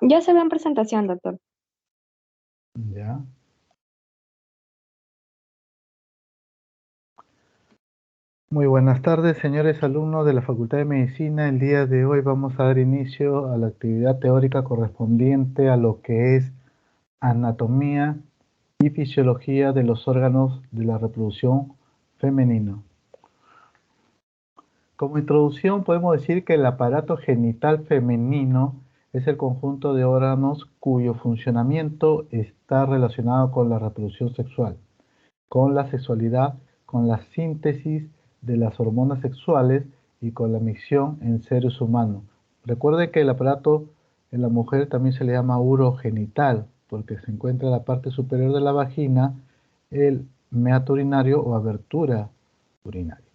Ya se ve en presentación, doctor. Ya. Muy buenas tardes, señores alumnos de la Facultad de Medicina. El día de hoy vamos a dar inicio a la actividad teórica correspondiente a lo que es anatomía y fisiología de los órganos de la reproducción femenino. Como introducción podemos decir que el aparato genital femenino es el conjunto de órganos cuyo funcionamiento está relacionado con la reproducción sexual, con la sexualidad, con la síntesis de las hormonas sexuales y con la micción en seres humanos. Recuerde que el aparato en la mujer también se le llama urogenital, porque se encuentra en la parte superior de la vagina el meato urinario o abertura urinaria.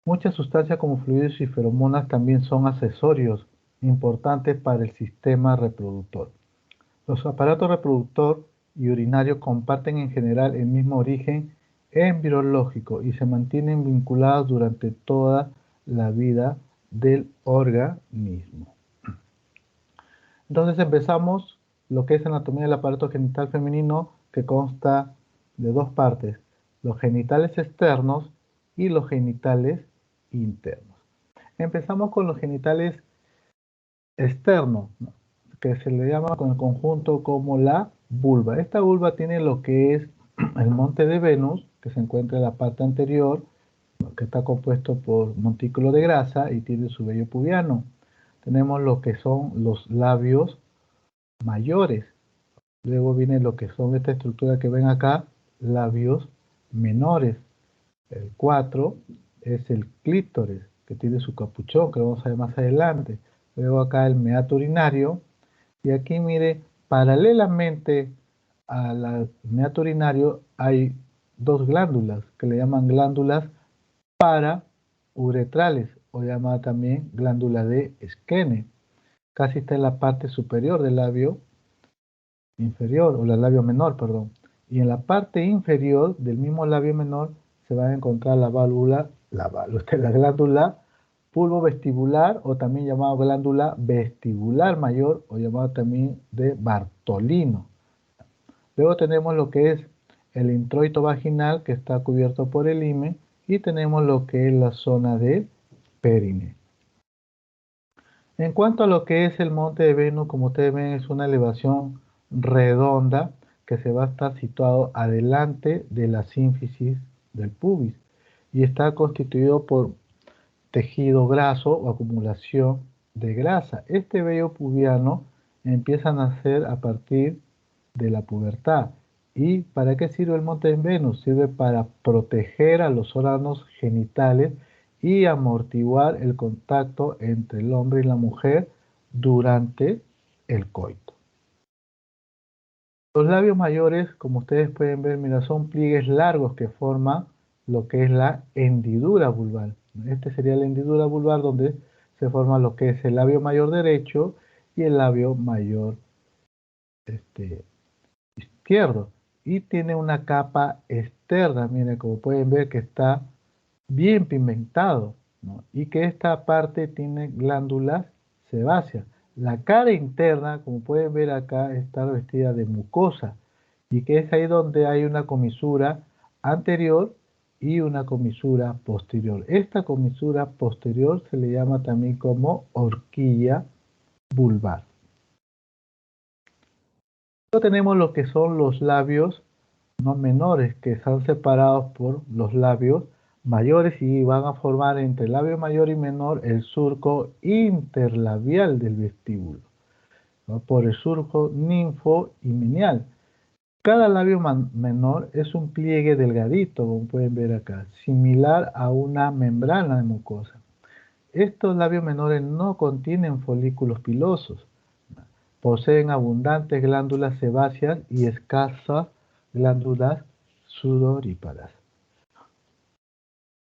Muchas sustancias como fluidos y feromonas también son accesorios importantes para el sistema reproductor. Los aparatos reproductor y urinario comparten en general el mismo origen embriológico y se mantienen vinculados durante toda la vida del organismo. Entonces empezamos lo que es anatomía del aparato genital femenino, que consta de dos partes, los genitales externos y los genitales internos. Empezamos con los genitales externos, ¿no?, que se le llama con el conjunto como la vulva. Esta vulva tiene lo que es el monte de Venus, que se encuentra en la parte anterior, que está compuesto por montículo de grasa y tiene su vello pubiano. Tenemos lo que son los labios mayores. Luego viene lo que son esta estructura que ven acá, labios menores. El 4 es el clítoris, que tiene su capuchón, que lo vamos a ver más adelante. Luego acá el meato urinario. Y aquí mire, paralelamente al meato urinario hay dos glándulas, que le llaman glándulas parauretrales, o llamada también glándula de Skene. Casi está en la parte superior del labio inferior, o el labio menor, perdón. Y en la parte inferior del mismo labio menor se va a encontrar la glándula pulvovestibular, o también llamada glándula vestibular mayor, o llamada también de Bartolino. Luego tenemos lo que es el introito vaginal, que está cubierto por el himen, y tenemos lo que es la zona del perine. En cuanto a lo que es el monte de Venus, como ustedes ven, es una elevación redonda que se va a estar situado adelante de la sínfisis del pubis y está constituido por tejido graso o acumulación de grasa. Este vello pubiano empieza a nacer a partir de la pubertad. ¿Y para qué sirve el monte de Venus? Sirve para proteger a los órganos genitales y amortiguar el contacto entre el hombre y la mujer durante el coito. Los labios mayores, como ustedes pueden ver, mira, son pliegues largos que forman lo que es la hendidura vulvar. Este sería la hendidura vulvar, donde se forma lo que es el labio mayor derecho y el labio mayor izquierdo. Y tiene una capa externa, miren, como pueden ver, que está bien pigmentado, ¿no? Y que esta parte tiene glándulas sebáceas. La cara interna, como pueden ver acá, está revestida de mucosa y que es ahí donde hay una comisura anterior y una comisura posterior. Esta comisura posterior se le llama también como horquilla vulvar. Luego tenemos lo que son los labios no menores, que están separados por los labios mayores y van a formar entre el labio mayor y menor el surco interlabial del vestíbulo, ¿no?, por el surco ninfo y menial. Cada labio menor es un pliegue delgadito, como pueden ver acá, similar a una membrana de mucosa. Estos labios menores no contienen folículos pilosos. Poseen abundantes glándulas sebáceas y escasas glándulas sudoríparas.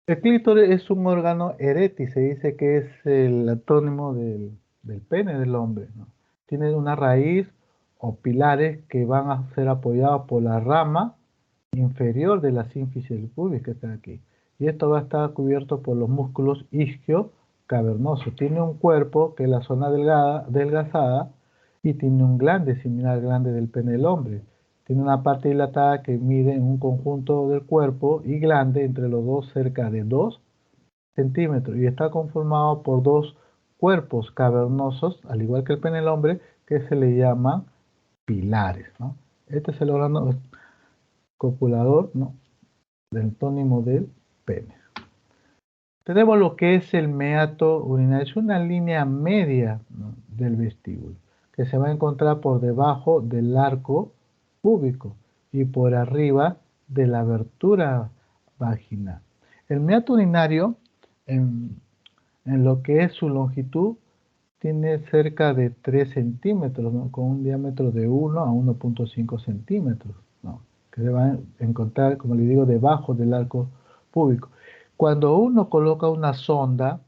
El clítoris es un órgano eréctil, se dice que es el antónimo del pene del hombre, ¿no? Tiene una raíz o pilares que van a ser apoyados por la rama inferior de la sínfisis del pubis, que está aquí. Y esto va a estar cubierto por los músculos isquio cavernosos. Tiene un cuerpo que es la zona delgada, delgazada, y tiene un glande similar al glande del pene del hombre. Tiene una parte dilatada que mide en un conjunto del cuerpo y glande entre los dos cerca de 2 centímetros y está conformado por dos cuerpos cavernosos, al igual que el pene del hombre, que se le llaman pilares, ¿no? Este es el órgano copulador, ¿no?, del antónimo del pene. Tenemos lo que es el meato urinario, es una línea media, ¿no?, del vestíbulo, que se va a encontrar por debajo del arco púbico y por arriba de la abertura vaginal. El meato urinario, en, en lo que es su longitud, tiene cerca de 3 centímetros, ¿no?, con un diámetro de 1 a 1.5 centímetros, ¿no?, que se van a encontrar, como les digo, debajo del arco púbico. Cuando uno coloca una sonda,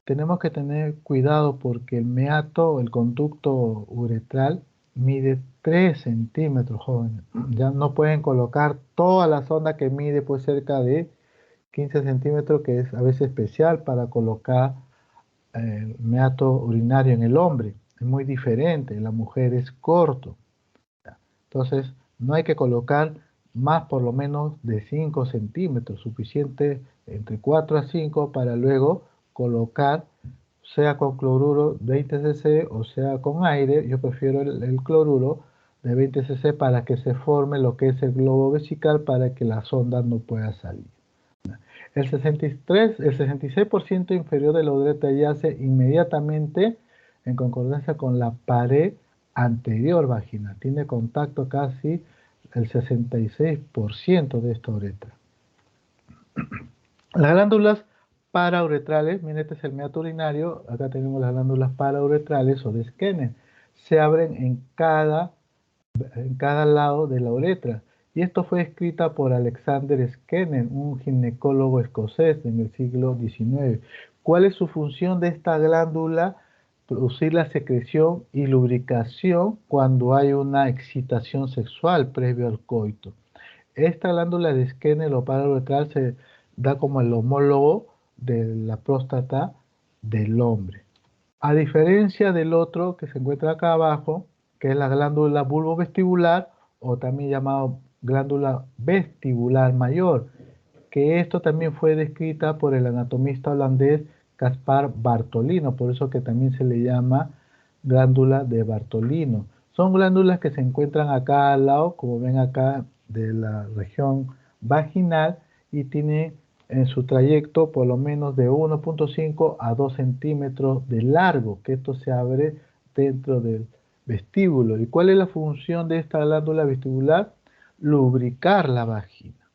tenemos que tener cuidado porque el meato, el conducto uretral, mide 3 centímetros, jóvenes. Ya no pueden colocar toda la sonda que mide pues cerca de 15 centímetros, que es a veces especial para colocar meato urinario en el hombre. Es muy diferente, en la mujer es corto. Entonces, no hay que colocar más por lo menos de 5 centímetros, suficiente entre 4 a 5 para luego colocar, sea con cloruro 20 cc o sea con aire. Yo prefiero el cloruro de 20 cc para que se forme lo que es el globo vesical para que la sonda no pueda salir. El 66% inferior de la uretra yace inmediatamente en concordancia con la pared anterior vaginal. Tiene contacto casi el 66% de esta uretra. Las glándulas parauretrales, miren, este es el meato urinario, acá tenemos las glándulas parauretrales o de Skene, se abren en cada lado de la uretra. Y esto fue escrita por Alexander Skene, un ginecólogo escocés en el siglo XIX. ¿Cuál es su función de esta glándula? Producir la secreción y lubricación cuando hay una excitación sexual previo al coito. Esta glándula de Skene o parauretral se da como el homólogo de la próstata del hombre. A diferencia del otro que se encuentra acá abajo, que es la glándula bulbovestibular o también llamado glándula vestibular mayor, que esto también fue descrita por el anatomista holandés Caspar Bartolino, por eso que también se le llama glándula de Bartolino. Son glándulas que se encuentran acá al lado, como ven acá, de la región vaginal y tiene en su trayecto por lo menos de 1.5 a 2 centímetros de largo, que esto se abre dentro del vestíbulo. ¿Y cuál es la función de esta glándula vestibular? Lubricar la vagina.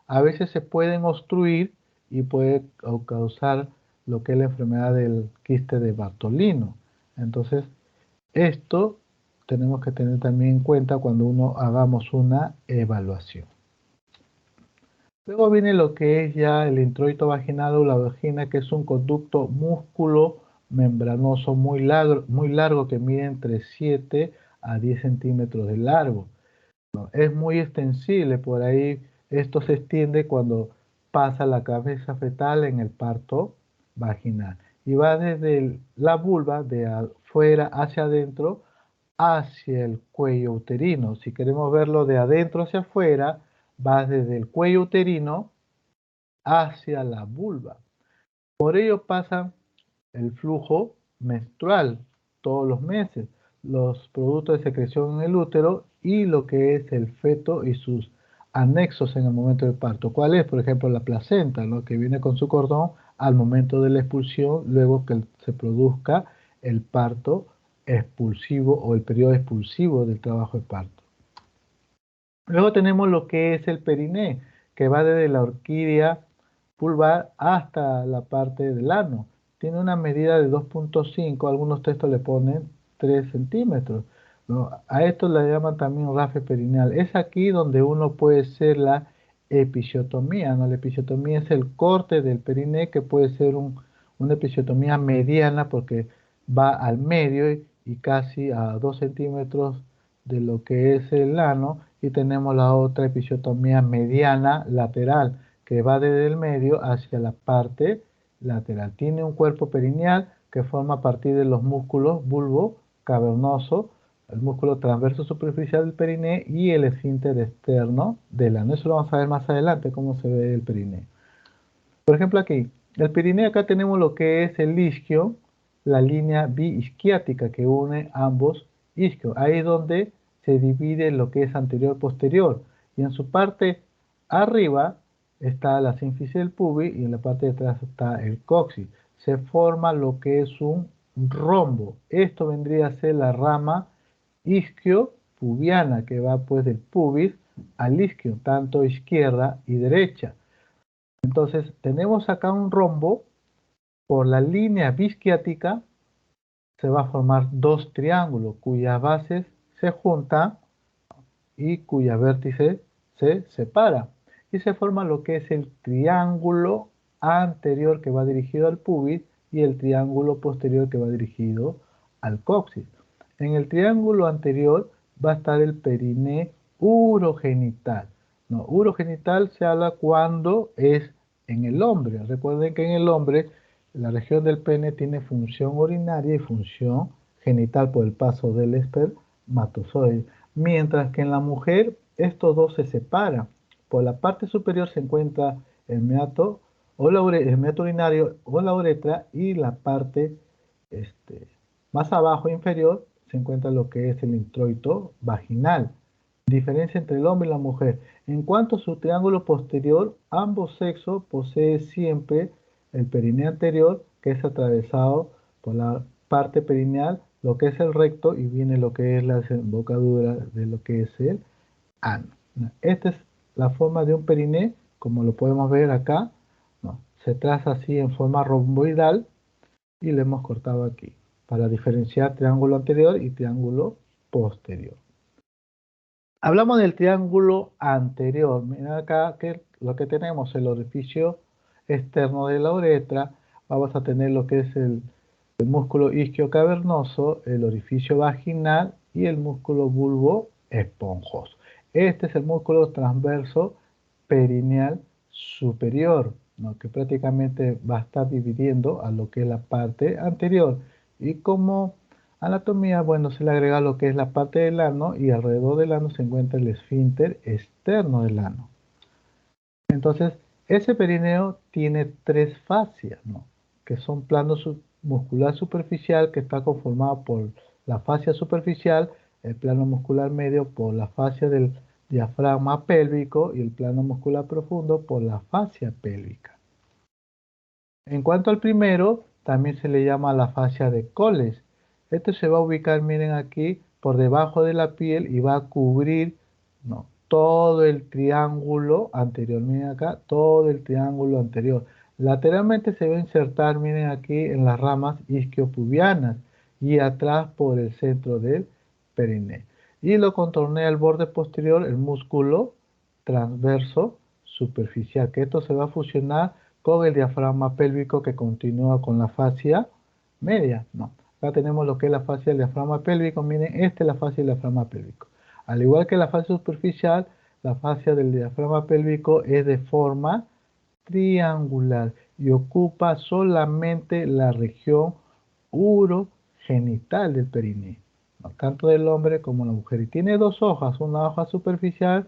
A veces se pueden obstruir y puede causar lo que es la enfermedad del quiste de Bartolino. Entonces, esto tenemos que tener también en cuenta cuando uno hagamos una evaluación. Luego viene lo que es ya el introito vaginal o la vagina, que es un conducto músculo membranoso muy largo que mide entre 7 a 10 centímetros de largo. Es muy extensible, por ahí esto se extiende cuando pasa la cabeza fetal en el parto vaginal y va desde la vulva de afuera hacia adentro hacia el cuello uterino. Si queremos verlo de adentro hacia afuera, va desde el cuello uterino hacia la vulva. Por ello pasa el flujo menstrual todos los meses, los productos de secreción en el útero y lo que es el feto y sus anexos en el momento del parto. ¿Cuál es? Por ejemplo, la placenta, ¿no?, que viene con su cordón al momento de la expulsión, luego que se produzca el parto expulsivo o el periodo expulsivo del trabajo de parto. Luego tenemos lo que es el periné, que va desde la orquídea vulvar hasta la parte del ano. Tiene una medida de 2.5, algunos textos le ponen 3 centímetros, ¿no? A esto le llaman también rafe perineal. Es aquí donde uno puede hacer la episiotomía, ¿no? La episiotomía es el corte del periné, que puede ser una episiotomía mediana porque va al medio y casi a 2 centímetros de lo que es el ano, y tenemos la otra episiotomía mediana lateral que va desde el medio hacia la parte lateral. Tiene un cuerpo perineal que forma a partir de los músculos bulbo cavernoso, el músculo transverso superficial del periné y el esfínter externo del ano. Eso lo vamos a ver más adelante, cómo se ve el periné. Por ejemplo, aquí, el periné, acá tenemos lo que es el isquio, la línea biisquiática que une ambos isquios. Ahí es donde se divide lo que es anterior-posterior. Y en su parte arriba está la sínfisis del pubis y en la parte de atrás está el coxis. Se forma lo que es un rombo. Esto vendría a ser la rama isquio-pubiana que va pues del pubis al isquio, tanto izquierda y derecha. Entonces, tenemos acá un rombo, por la línea bisquiática se va a formar dos triángulos cuyas bases se juntan y cuya vértice se separa. Y se forma lo que es el triángulo anterior que va dirigido al pubis y el triángulo posterior que va dirigido al coxis. En el triángulo anterior va a estar el periné urogenital. No, urogenital se habla cuando es en el hombre. Recuerden que en el hombre la región del pene tiene función urinaria y función genital por el paso del espermatozoide. Mientras que en la mujer estos dos se separan. Por la parte superior se encuentra el meato, el meato urinario o la uretra y la parte más abajo inferior se encuentra lo que es el introito vaginal. Diferencia entre el hombre y la mujer. En cuanto a su triángulo posterior, ambos sexos poseen siempre el periné anterior, que es atravesado por la parte perineal, lo que es el recto, y viene lo que es la desembocadura de lo que es el ano. Esta es la forma de un periné, como lo podemos ver acá, ¿no? Se traza así en forma romboidal y lo hemos cortado aquí, para diferenciar triángulo anterior y triángulo posterior. Hablamos del triángulo anterior. Mira acá que lo que tenemos, el orificio externo de la uretra. Vamos a tener lo que es el músculo isquio cavernoso, el orificio vaginal y el músculo bulbo esponjoso. Este es el músculo transverso perineal superior, ¿no? Que prácticamente va a estar dividiendo a lo que es la parte anterior. Y como anatomía, bueno, se le agrega lo que es la parte del ano y alrededor del ano se encuentra el esfínter externo del ano. Entonces, ese perineo tiene tres fascias, ¿no? Que son plano muscular superficial, que está conformado por la fascia superficial, el plano muscular medio por la fascia del diafragma pélvico y el plano muscular profundo por la fascia pélvica. En cuanto al primero, también se le llama la fascia de Coles. Este se va a ubicar, miren aquí, por debajo de la piel y va a cubrir, ¿no?, todo el triángulo anterior. Miren acá, todo el triángulo anterior. Lateralmente se va a insertar, miren aquí, en las ramas isquiopubianas y atrás por el centro del periné. Y lo contornea el borde posterior, el músculo transverso superficial, que esto se va a fusionar con el diafragma pélvico que continúa con la fascia media. No, acá tenemos lo que es la fascia del diafragma pélvico. Miren, esta es la fascia del diafragma pélvico. Al igual que la fascia superficial, la fascia del diafragma pélvico es de forma triangular y ocupa solamente la región urogenital del periné, ¿no?, tanto del hombre como la mujer. Y tiene dos hojas, una hoja superficial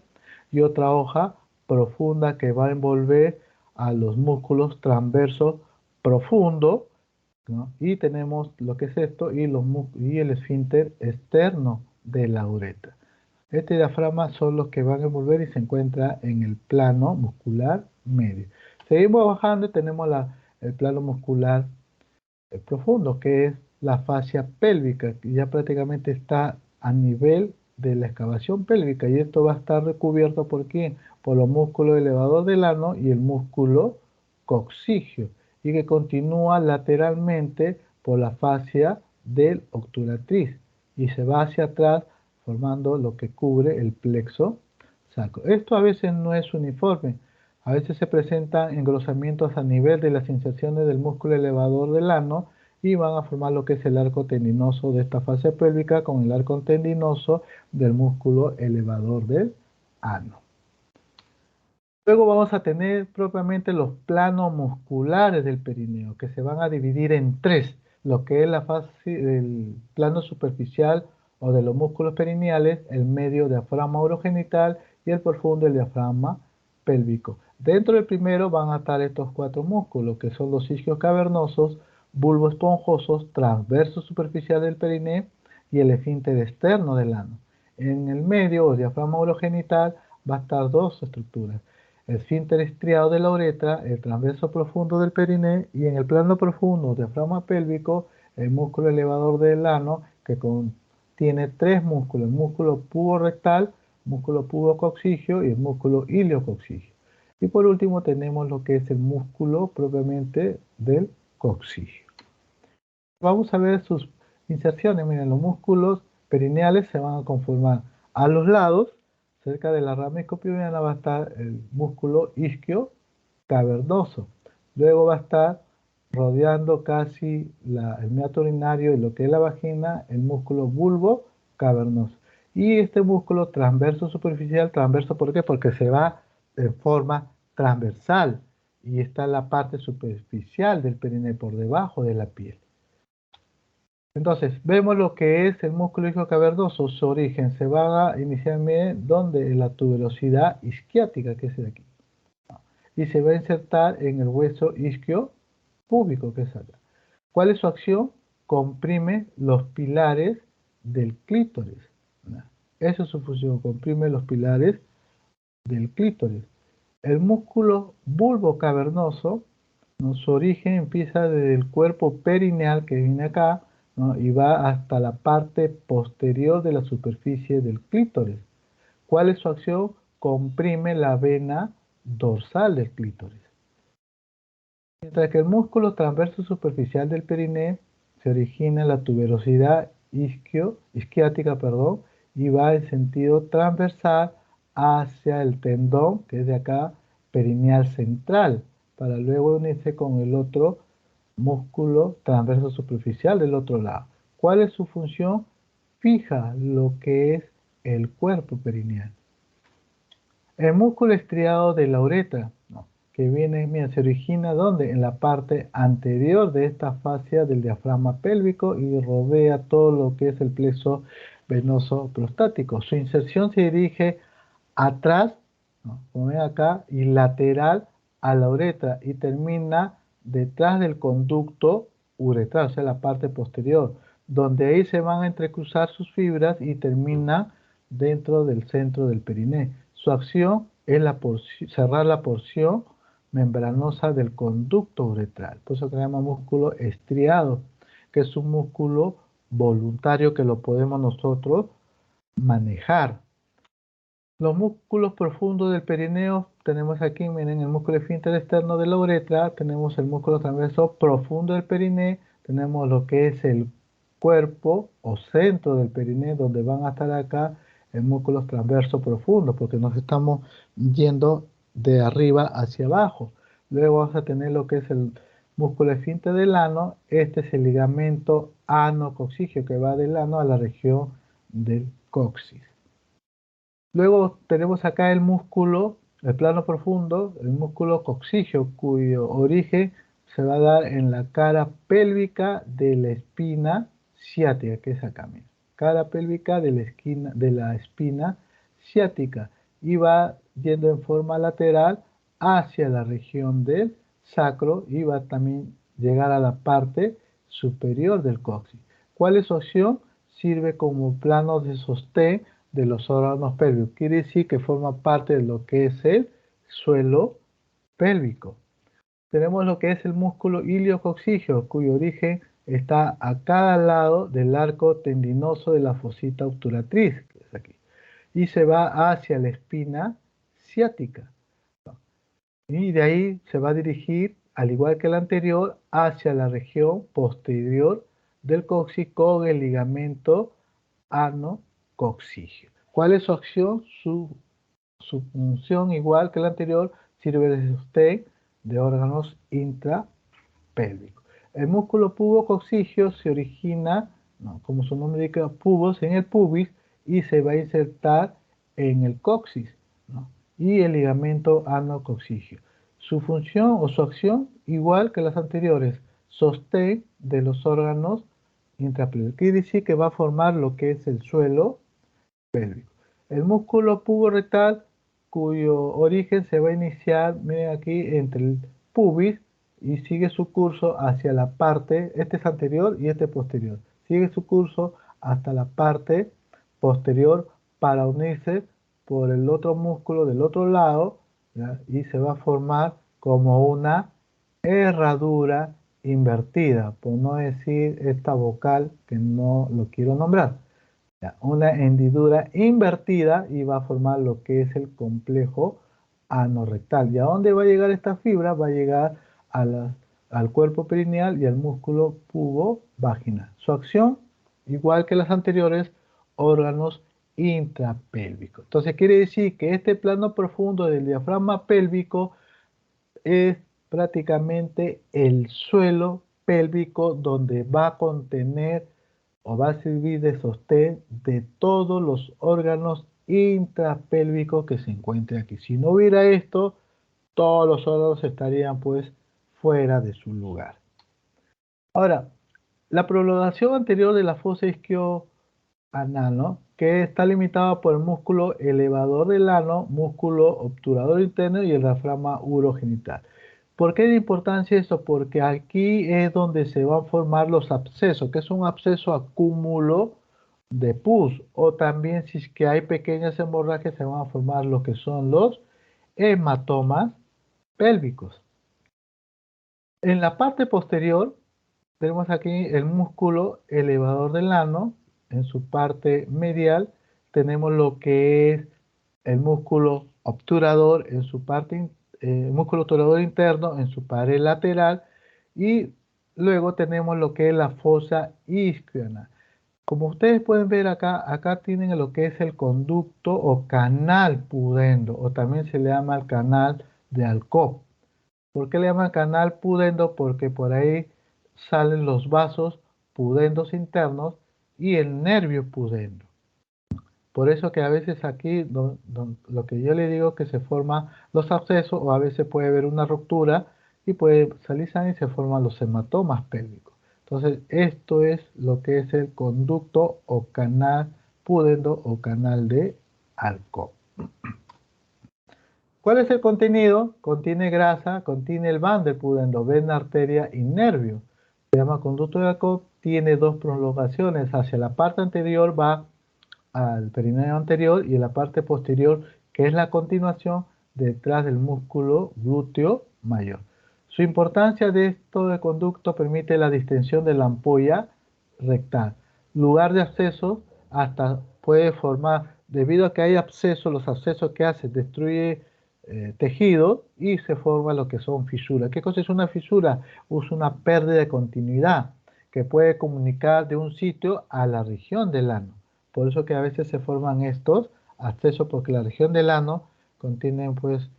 y otra hoja profunda que va a envolver a los músculos transversos profundos, ¿no? Y tenemos lo que es esto y el esfínter externo de la uretra. Este diafragma son los que van a envolver y se encuentra en el plano muscular medio. Seguimos bajando y tenemos el plano muscular profundo, que es la fascia pélvica, que ya prácticamente está a nivel de la excavación pélvica, y esto va a estar recubierto ¿por quién? Por los músculos elevador del ano y el músculo coccígeo, y que continúa lateralmente por la fascia del obturatriz y se va hacia atrás formando lo que cubre el plexo sacro. Esto a veces no es uniforme. A veces se presentan engrosamientos a nivel de las inserciones del músculo elevador del ano y van a formar lo que es el arco tendinoso de esta fascia pélvica con el arco tendinoso del músculo elevador del ano. Luego vamos a tener propiamente los planos musculares del perineo, que se van a dividir en tres. lo que es la fase del plano superficial o de los músculos perineales, el medio diafragma urogenital y el profundo el diafragma pélvico. Dentro del primero van a estar estos cuatro músculos, que son los isquios cavernosos, bulbo esponjosos, transverso superficial del periné y el esfínter externo del ano. En el medio o diafragma urogenital va a estar dos estructuras: el esfínter estriado de la uretra, el transverso profundo del periné y en el plano profundo diafragma pélvico, el músculo elevador del ano que contiene tres músculos: el músculo puborectal, músculo pubococcígeo y el músculo iliococcígeo. Y por último tenemos lo que es el músculo propiamente del coccígeo. Vamos a ver sus inserciones. Miren, los músculos perineales se van a conformar a los lados. Cerca de la rama isquiopubiana va a estar el músculo isquio cavernoso. Luego va a estar rodeando casi el meato urinario y lo que es la vagina, el músculo bulbo cavernoso. Y este músculo transverso superficial, transverso, ¿por qué? Porque se va en forma transversal y está en la parte superficial del periné, por debajo de la piel. Entonces, vemos lo que es el músculo isquio cavernoso. Su origen se va a inicialmente donde en la tuberosidad isquiática, que es de aquí, y se va a insertar en el hueso isquio púbico, que es acá. ¿Cuál es su acción? Comprime los pilares del clítoris. Esa es su función, comprime los pilares del clítoris. El músculo bulbo cavernoso, ¿no? Su origen empieza desde el cuerpo perineal, que viene acá, ¿no? Y va hasta la parte posterior de la superficie del clítoris. ¿Cuál es su acción? Comprime la vena dorsal del clítoris. Mientras que el músculo transverso superficial del periné se origina en la tuberosidad isquiática, y va en sentido transversal hacia el tendón, que es de acá, perineal central, para luego unirse con el otro músculo transverso superficial del otro lado. ¿Cuál es su función? Fija lo que es el cuerpo perineal. El músculo estriado de la uretra, ¿no? Que viene, mira, se origina ¿dónde? En la parte anterior de esta fascia del diafragma pélvico y rodea todo lo que es el plexo venoso prostático. Su inserción se dirige atrás, ¿no? Como ven acá, y lateral a la uretra y termina detrás del conducto uretral, o sea, la parte posterior, donde ahí se van a entrecruzar sus fibras y termina dentro del centro del periné. Su acción es cerrar la porción membranosa del conducto uretral. Por eso se llama músculo estriado, que es un músculo voluntario que lo podemos nosotros manejar. Los músculos profundos del perineo tenemos aquí, miren, el músculo esfínter externo de la uretra, tenemos el músculo transverso profundo del periné, tenemos lo que es el cuerpo o centro del periné, donde van a estar acá el músculo transverso profundo, porque nos estamos yendo de arriba hacia abajo. Luego vamos a tener lo que es el músculo esfínter del ano, este es el ligamento ano-coccígeo que va del ano a la región del coxis. Luego tenemos acá el músculo, el plano profundo, el músculo coccígeo, cuyo origen se va a dar en la cara pélvica de la espina ciática, que es acá, mira. Cara pélvica de la espina ciática, y va yendo en forma lateral hacia la región del sacro y va también llegar a la parte superior del coxis. ¿Cuál es su acción? Sirve como plano de sostén de los órganos pélvicos. Quiere decir que forma parte de lo que es el suelo pélvico. Tenemos lo que es el músculo iliococcígeo, cuyo origen está a cada lado del arco tendinoso de la fosita obturatriz, que es aquí, y se va hacia la espina ciática. Y de ahí se va a dirigir, al igual que el anterior, hacia la región posterior del coxis con el ligamento ano-coccígeo. ¿Cuál es su acción? Su función, igual que la anterior, sirve de sostén de órganos intrapélvicos. El músculo pubococcígeo se origina, ¿no?, como su nombre indica, pubos, en el pubis, y se va a insertar en el coxis, ¿no?, y el ligamento ano-coccígeo. Su función o su acción, igual que las anteriores, sostén de los órganos intrapélvicos. Quiere decir que va a formar lo que es el suelo pélvico. El músculo puborectal, cuyo origen se va a iniciar, miren aquí, entre el pubis y sigue su curso hacia la parte, este es anterior y este posterior, sigue su curso hasta la parte posterior para unirse por el otro músculo del otro lado, ¿ya? Y se va a formar como una herradura invertida, por no decir esta vocal que no lo quiero nombrar. Ya, una hendidura invertida y va a formar lo que es el complejo anorrectal. ¿Y a dónde va a llegar esta fibra? Va a llegar al cuerpo perineal y al músculo pubovaginal. Su acción, igual que las anteriores, órganos intrapélvicos. Entonces quiere decir que este plano profundo del diafragma pélvico es prácticamente el suelo pélvico donde va a contener o va a servir de sostén de todos los órganos intrapélvicos que se encuentren aquí. Si no hubiera esto, todos los órganos estarían pues fuera de su lugar. Ahora, la prolongación anterior de la fosa isquioanal, ¿no? Que está limitada por el músculo elevador del ano, músculo obturador interno y el diafragma urogenital. ¿Por qué de importancia esto? Porque aquí es donde se van a formar los abscesos, que es un absceso acúmulo de pus, o también si es que hay pequeñas hemorragias se van a formar lo que son los hematomas pélvicos. En la parte posterior tenemos aquí el músculo elevador del ano, en su parte medial tenemos lo que es el músculo obturador en su parte, músculo obturador interno en su pared lateral y luego tenemos lo que es la fosa isquiana. Como ustedes pueden ver acá, acá tienen lo que es el conducto o canal pudendo, o también se le llama el canal de Alcock. ¿Por qué le llaman canal pudendo? Porque por ahí salen los vasos pudendos internos y el nervio pudendo. Por eso que a veces aquí lo que yo le digo que se forman los abscesos o a veces puede haber una ruptura y puede salir sangre y se forman los hematomas pélvicos. Entonces esto es lo que es el conducto o canal pudendo o canal de Alcock. ¿Cuál es el contenido? Contiene grasa, contiene el van del pudendo, vena, arteria y nervio. Se llama conducto de Alcock, tiene dos prolongaciones. Hacia la parte anterior va al perineo anterior y en la parte posterior, que es la continuación detrás del músculo glúteo mayor. Su importancia de esto de conducto permite la distensión de la ampolla rectal. Lugar de acceso hasta puede formar, debido a que hay abscesos, los abscesos que hace destruye tejido y se forma lo que son fisuras. ¿Qué cosa es una fisura? Es una pérdida de continuidad que puede comunicar de un sitio a la región del ano. Por eso que a veces se forman estos abscesos porque la región del ano contiene pues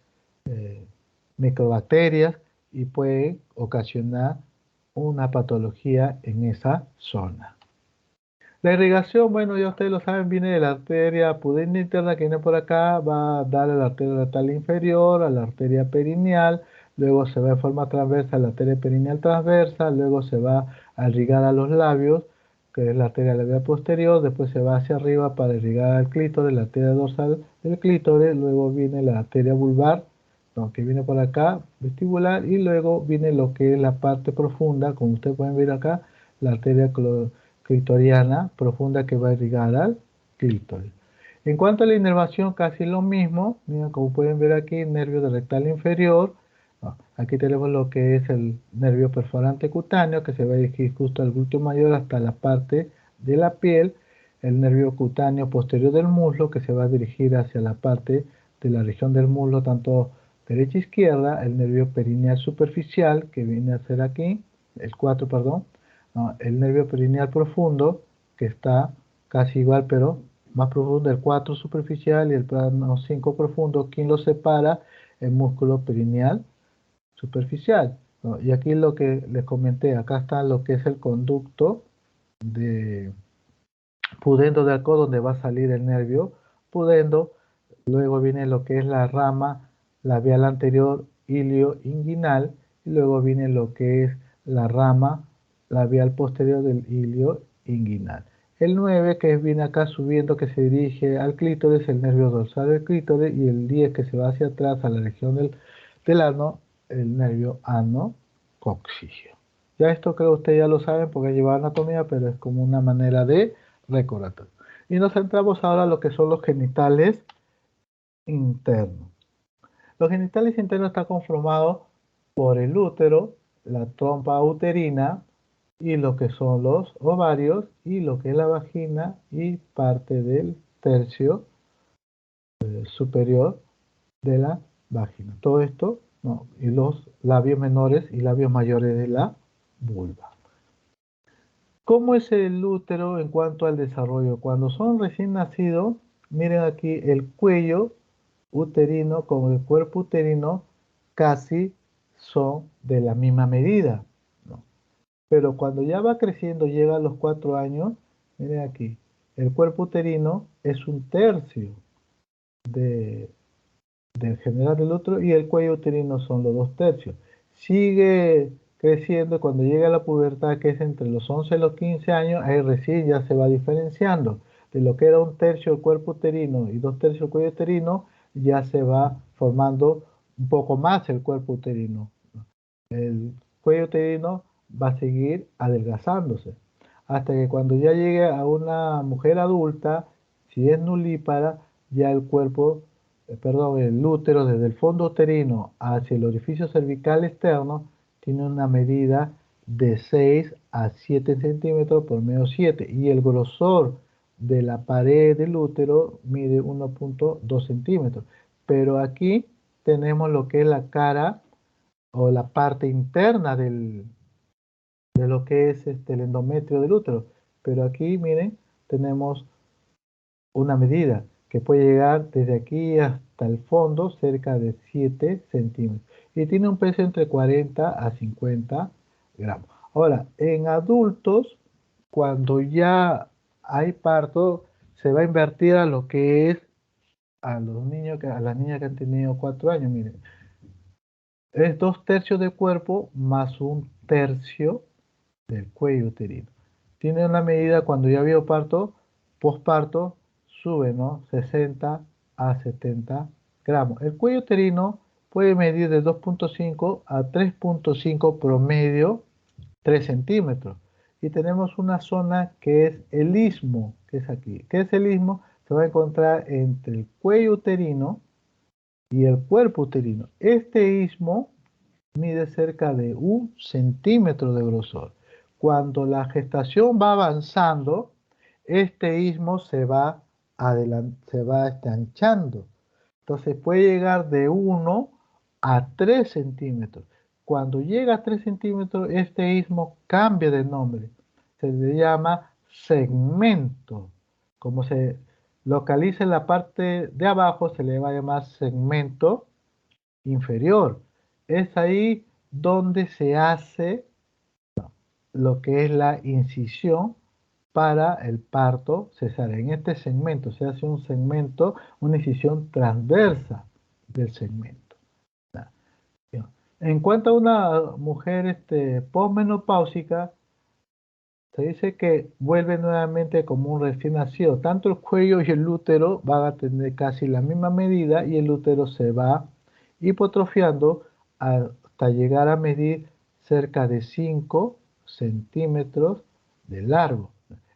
microbacterias y puede ocasionar una patología en esa zona. La irrigación, bueno, ya ustedes lo saben, viene de la arteria pudenda interna que viene por acá, va a dar a la arteria lateral inferior, a la arteria perineal, luego se va de forma transversa a la arteria perineal transversa, luego se va a irrigar a los labios, que es la arteria labial posterior, después se va hacia arriba para irrigar al clítoris, la arteria dorsal del clítoris, luego viene la arteria vulvar, no, que viene por acá, vestibular, y luego viene lo que es la parte profunda, como ustedes pueden ver acá, la arteria clitoriana profunda que va a irrigar al clítoris. En cuanto a la inervación, casi lo mismo. Miren, como pueden ver aquí, nervio del rectal inferior. Aquí tenemos lo que es el nervio perforante cutáneo, que se va a dirigir justo al glúteo mayor hasta la parte de la piel. El nervio cutáneo posterior del muslo, que se va a dirigir hacia la parte de la región del muslo, tanto derecha e izquierda. El nervio perineal superficial, que viene a ser aquí, el 4, perdón. ¿No? El nervio perineal profundo, que está casi igual, pero más profundo, el 4 superficial y el plano 5 profundo. ¿Quién lo separa? El músculo perineal superficial, ¿no? Y aquí lo que les comenté, acá está lo que es el conducto de pudendo de Alcock, donde va a salir el nervio pudendo. Luego viene lo que es la rama labial anterior ilioinguinal y luego viene lo que es la rama labial posterior del hilio inguinal. El 9, que viene acá subiendo, que se dirige al clítoris, el nervio dorsal del clítoris, y el 10, que se va hacia atrás a la región del ano, el nervio ano coccigio. Ya esto creo que ustedes ya lo saben porque lleva anatomía, pero es como una manera de recordatorio. Y nos centramos ahora en lo que son los genitales internos. Los genitales internos están conformados por el útero, la trompa uterina y lo que son los ovarios y lo que es la vagina y parte del tercio superior de la vagina. Todo esto, ¿no? Y los labios menores y labios mayores de la vulva. ¿Cómo es el útero en cuanto al desarrollo? Cuando son recién nacidos, miren aquí el cuello uterino con el cuerpo uterino casi son de la misma medida, ¿no? Pero cuando ya va creciendo, llega a los 4 años, miren aquí, el cuerpo uterino es un tercio de, del general del útero y el cuello uterino son los 2 tercios. Sigue creciendo cuando llega a la pubertad, que es entre los 11 y los 15 años, ahí recién ya se va diferenciando. De lo que era un tercio el cuerpo uterino y 2 tercios el cuello uterino, ya se va formando un poco más el cuerpo uterino. El cuello uterino va a seguir adelgazándose. Hasta que cuando ya llegue a una mujer adulta, si es nulípara, ya el cuerpo, perdón, el útero desde el fondo uterino hacia el orificio cervical externo tiene una medida de 6 a 7 centímetros por medio 7 y el grosor de la pared del útero mide 1,2 centímetros. Pero aquí tenemos lo que es la cara o la parte interna de lo que es el endometrio del útero. Pero aquí, miren, tenemos una medida que puede llegar desde aquí hasta el fondo, cerca de 7 centímetros. Y tiene un peso entre 40 a 50 gramos. Ahora, en adultos, cuando ya hay parto, se va a invertir a lo que es a los niños, a las niñas que han tenido 4 años, miren. Es 2 tercios del cuerpo más un tercio del cuello uterino. Tiene una medida cuando ya vio parto, posparto, sube, ¿no? 60 a 70 gramos. El cuello uterino puede medir de 2,5 a 3,5 promedio, 3 centímetros. Y tenemos una zona que es el istmo, que es aquí. ¿Qué es el istmo? Se va a encontrar entre el cuello uterino y el cuerpo uterino. Este istmo mide cerca de 1 centímetro de grosor. Cuando la gestación va avanzando, este istmo se va anchando. Entonces puede llegar de 1 a 3 centímetros. Cuando llega a 3 centímetros, este istmo cambia de nombre. Se le llama segmento. Como se localiza en la parte de abajo, se le va a llamar segmento inferior. Es ahí donde se hace lo que es la incisión para el parto cesáreo. En este segmento se hace un segmento, una incisión transversa del segmento. En cuanto a una mujer posmenopáusica, se dice que vuelve nuevamente como un recién nacido. Tanto el cuello y el útero van a tener casi la misma medida y el útero se va hipotrofiando hasta llegar a medir cerca de 5 centímetros de largo.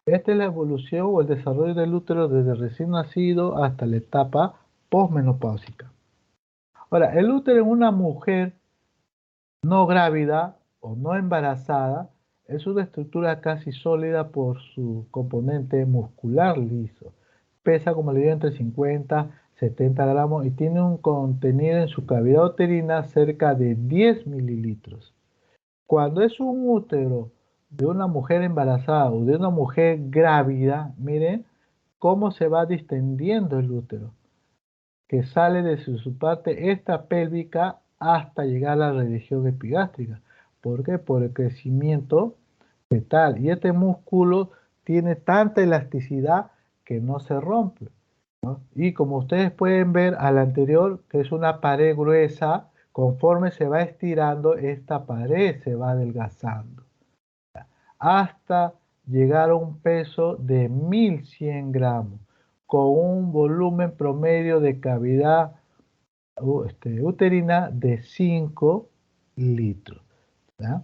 Esta es la evolución o el desarrollo del útero desde recién nacido hasta la etapa posmenopáusica. Ahora, el útero en una mujer no grávida o no embarazada es una estructura casi sólida por su componente muscular liso. Pesa, como le digo, entre 50 y 70 gramos y tiene un contenido en su cavidad uterina cerca de 10 mililitros. Cuando es un útero de una mujer embarazada o de una mujer grávida, miren cómo se va distendiendo el útero, que sale desde su parte extrapélvica hasta llegar a la región epigástrica. ¿Por qué? Por el crecimiento fetal. Y este músculo tiene tanta elasticidad que no se rompe, ¿no? Y como ustedes pueden ver al anterior, que es una pared gruesa Conforme se va estirando, esta pared se va adelgazando hasta llegar a un peso de 1100 gramos, con un volumen promedio de cavidad uterina de 5 litros. ¿Ya?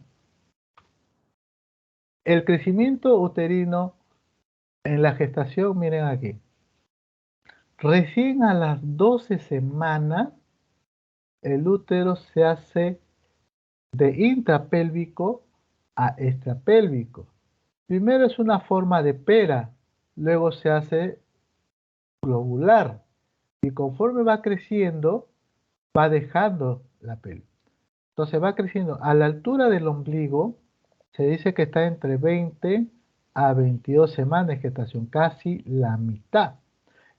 El crecimiento uterino en la gestación, miren aquí, recién a las 12 semanas el útero se hace de intrapélvico a extrapélvico. Primero es una forma de pera, luego se hace globular y conforme va creciendo va dejando la pelvis. Entonces va creciendo a la altura del ombligo, se dice que está entre 20 a 22 semanas de gestación, casi la mitad.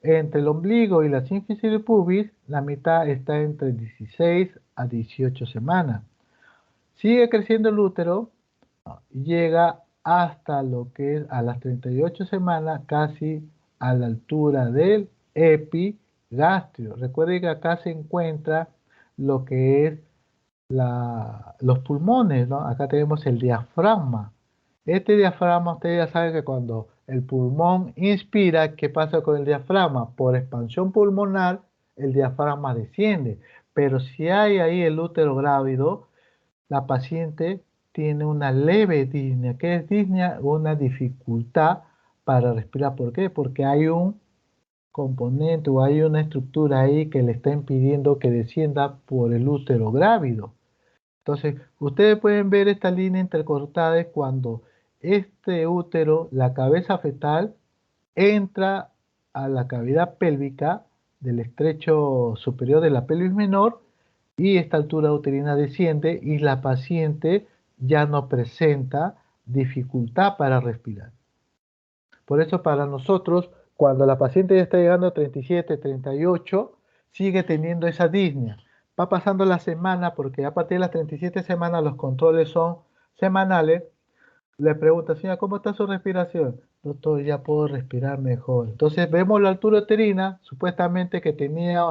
Entre el ombligo y la sínfisis de pubis, la mitad está entre 16 a 18 semanas. Sigue creciendo el útero, llega hasta lo que es a las 38 semanas, casi a la altura del epigastrio. Recuerden que acá se encuentra lo que es los pulmones, ¿no? Acá tenemos el diafragma. Este diafragma, ustedes ya saben que cuando el pulmón inspira, ¿qué pasa con el diafragma? Por expansión pulmonar, el diafragma desciende. Pero si hay ahí el útero grávido, la paciente tiene una leve disnea. ¿Qué es disnea? Una dificultad para respirar. ¿Por qué? Porque hay un componente o hay una estructura ahí que le está impidiendo que descienda por el útero grávido. Entonces, ustedes pueden ver esta línea intercortada cuando este útero, la cabeza fetal, entra a la cavidad pélvica del estrecho superior de la pelvis menor y esta altura uterina desciende y la paciente ya no presenta dificultad para respirar. Por eso para nosotros, cuando la paciente ya está llegando a 37, 38, sigue teniendo esa disnea. Va pasando la semana, porque a partir de las 37 semanas los controles son semanales. Le pregunta, señora, ¿cómo está su respiración? Doctor, ya puedo respirar mejor. Entonces vemos la altura uterina, supuestamente que tenía,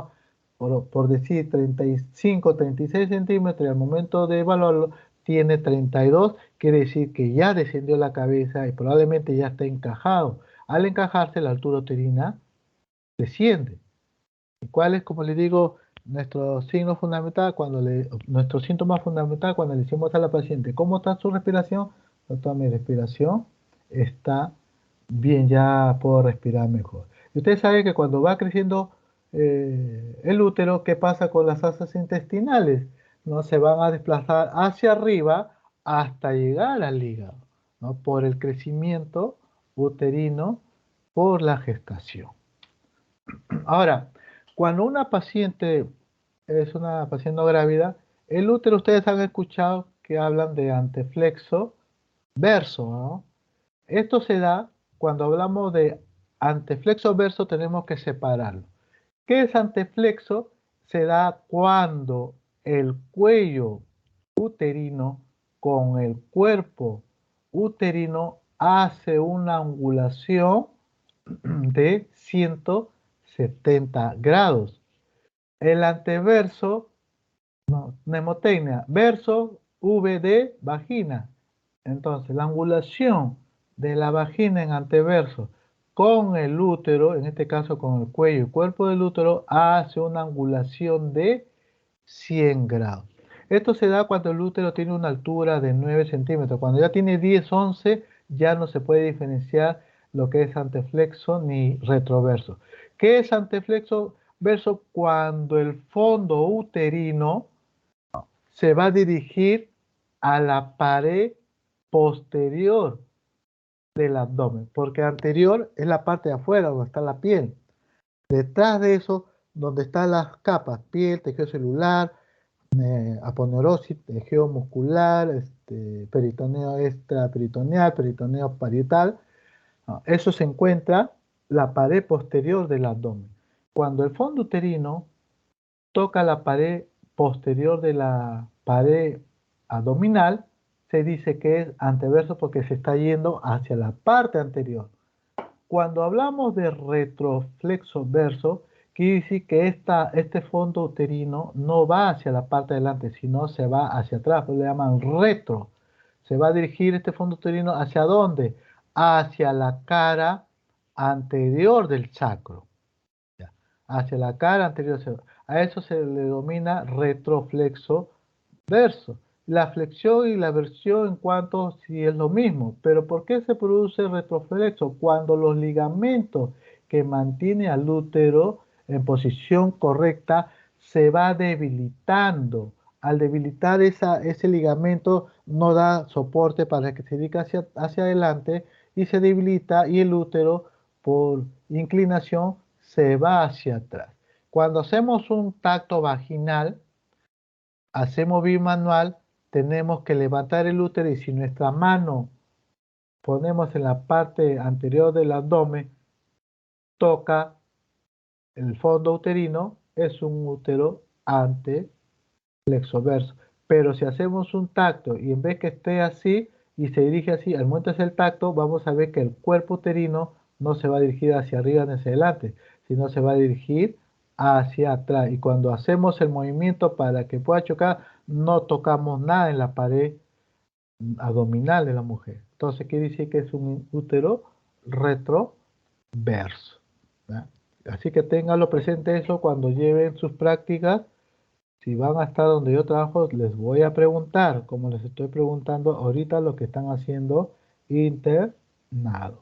por decir, 35, 36 centímetros, y al momento de evaluarlo tiene 32, quiere decir que ya descendió la cabeza y probablemente ya está encajado. Al encajarse, la altura uterina desciende. ¿Y cuál es, como le digo, nuestro signo fundamental nuestro síntoma fundamental cuando le decimos a la paciente, ¿cómo está su respiración? Doctor, mi respiración está bien, ya puedo respirar mejor. Y usted sabe que cuando va creciendo el útero, ¿qué pasa con las asas intestinales? ¿No? Se van a desplazar hacia arriba hasta llegar al hígado, ¿no? Por el crecimiento uterino, por la gestación. Ahora, cuando una paciente es una paciente no grávida, el útero, ustedes han escuchado que hablan de anteflexo verso, ¿no? Esto se da cuando hablamos de anteflexo verso, tenemos que separarlo. ¿Qué es anteflexo? Se da cuando el cuello uterino con el cuerpo uterino hace una angulación de 170 grados. El anteverso, no, mnemotecnia, verso V de vagina. Entonces, la angulación de la vagina en anteverso con el útero, en este caso con el cuello y cuerpo del útero, hace una angulación de 100 grados. Esto se da cuando el útero tiene una altura de 9 centímetros. Cuando ya tiene 10, 11, ya no se puede diferenciar lo que es anteflexo ni retroverso. ¿Qué es anteflexo verso? Cuando el fondo uterino se va a dirigir a la pared posterior del abdomen, porque anterior es la parte de afuera donde está la piel. Detrás de eso, donde están las capas, piel, tejido celular, aponeurosis, tejido muscular, peritoneo extraperitoneal, peritoneo parietal, ¿no? Eso se encuentra la pared posterior del abdomen. Cuando el fondo uterino toca la pared posterior de la pared abdominal, se dice que es anteverso porque se está yendo hacia la parte anterior. Cuando hablamos de retroflexo verso, Quiere decir que este fondo uterino no va hacia la parte de adelante, sino se va hacia atrás, pues le llaman retro. Se va a dirigir este fondo uterino ¿hacia dónde? Hacia la cara anterior del sacro. ¿Ya? Hacia la cara anterior. A eso se le denomina retroflexo verso. La flexión y la versión en cuanto si es lo mismo. Pero ¿por qué se produce retroflexo? Cuando los ligamentos que mantienen al útero en posición correcta se va debilitando. Al debilitar ese ligamento no da soporte para que se dedique hacia adelante y se debilita y el útero por inclinación se va hacia atrás. Cuando hacemos un tacto vaginal, hacemos bimanual, tenemos que levantar el útero y si nuestra mano ponemos en la parte anterior del abdomen, toca el fondo uterino, es un útero flexoverso. Pero si hacemos un tacto y en vez que esté así y se dirige así, al momento de hacer el tacto, vamos a ver que el cuerpo uterino no se va a dirigir hacia arriba ni hacia adelante, sino se va a dirigir hacia atrás. Y cuando hacemos el movimiento para que pueda chocar, no tocamos nada en la pared abdominal de la mujer. Entonces quiere decir que es un útero retroverso. ¿Ya? Así que ténganlo presente eso cuando lleven sus prácticas. Si van a estar donde yo trabajo, les voy a preguntar, como les estoy preguntando ahorita lo que están haciendo internado.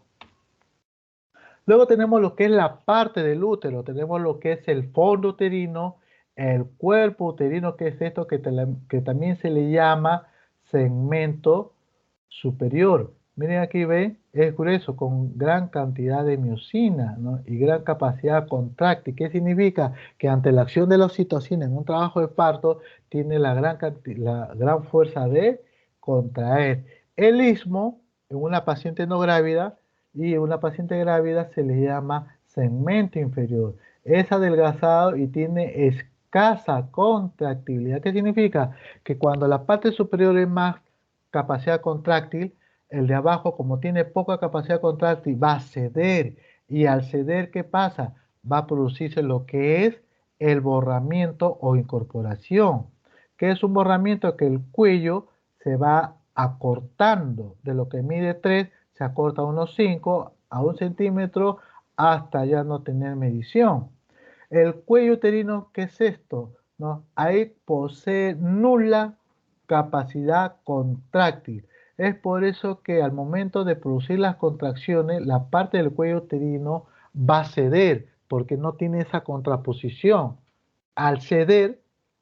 Luego tenemos lo que es la parte del útero, tenemos lo que es el fondo uterino, el cuerpo uterino, que es esto que también se le llama segmento superior. Miren aquí, ven, es grueso, con gran cantidad de miocina, ¿no? Y gran capacidad contráctil. ¿Qué significa? Que ante la acción de la oxitocina en un trabajo de parto, tiene la gran fuerza de contraer. El istmo, en una paciente no grávida, y en una paciente grávida se le llama segmento inferior. Es adelgazado y tiene escasa contractibilidad. ¿Qué significa? Que cuando la parte superior es más capacidad contráctil, el de abajo, como tiene poca capacidad contráctil, va a ceder. Y al ceder, ¿qué pasa? Va a producirse lo que es el borramiento o incorporación. ¿Qué es un borramiento? Que el cuello se va acortando. De lo que mide 3, se acorta a unos 5, a 1 centímetro, hasta ya no tener medición. El cuello uterino, ¿qué es esto? ¿No? Ahí posee nula capacidad contráctil. Es por eso que al momento de producir las contracciones, la parte del cuello uterino va a ceder, porque no tiene esa contraposición. Al ceder,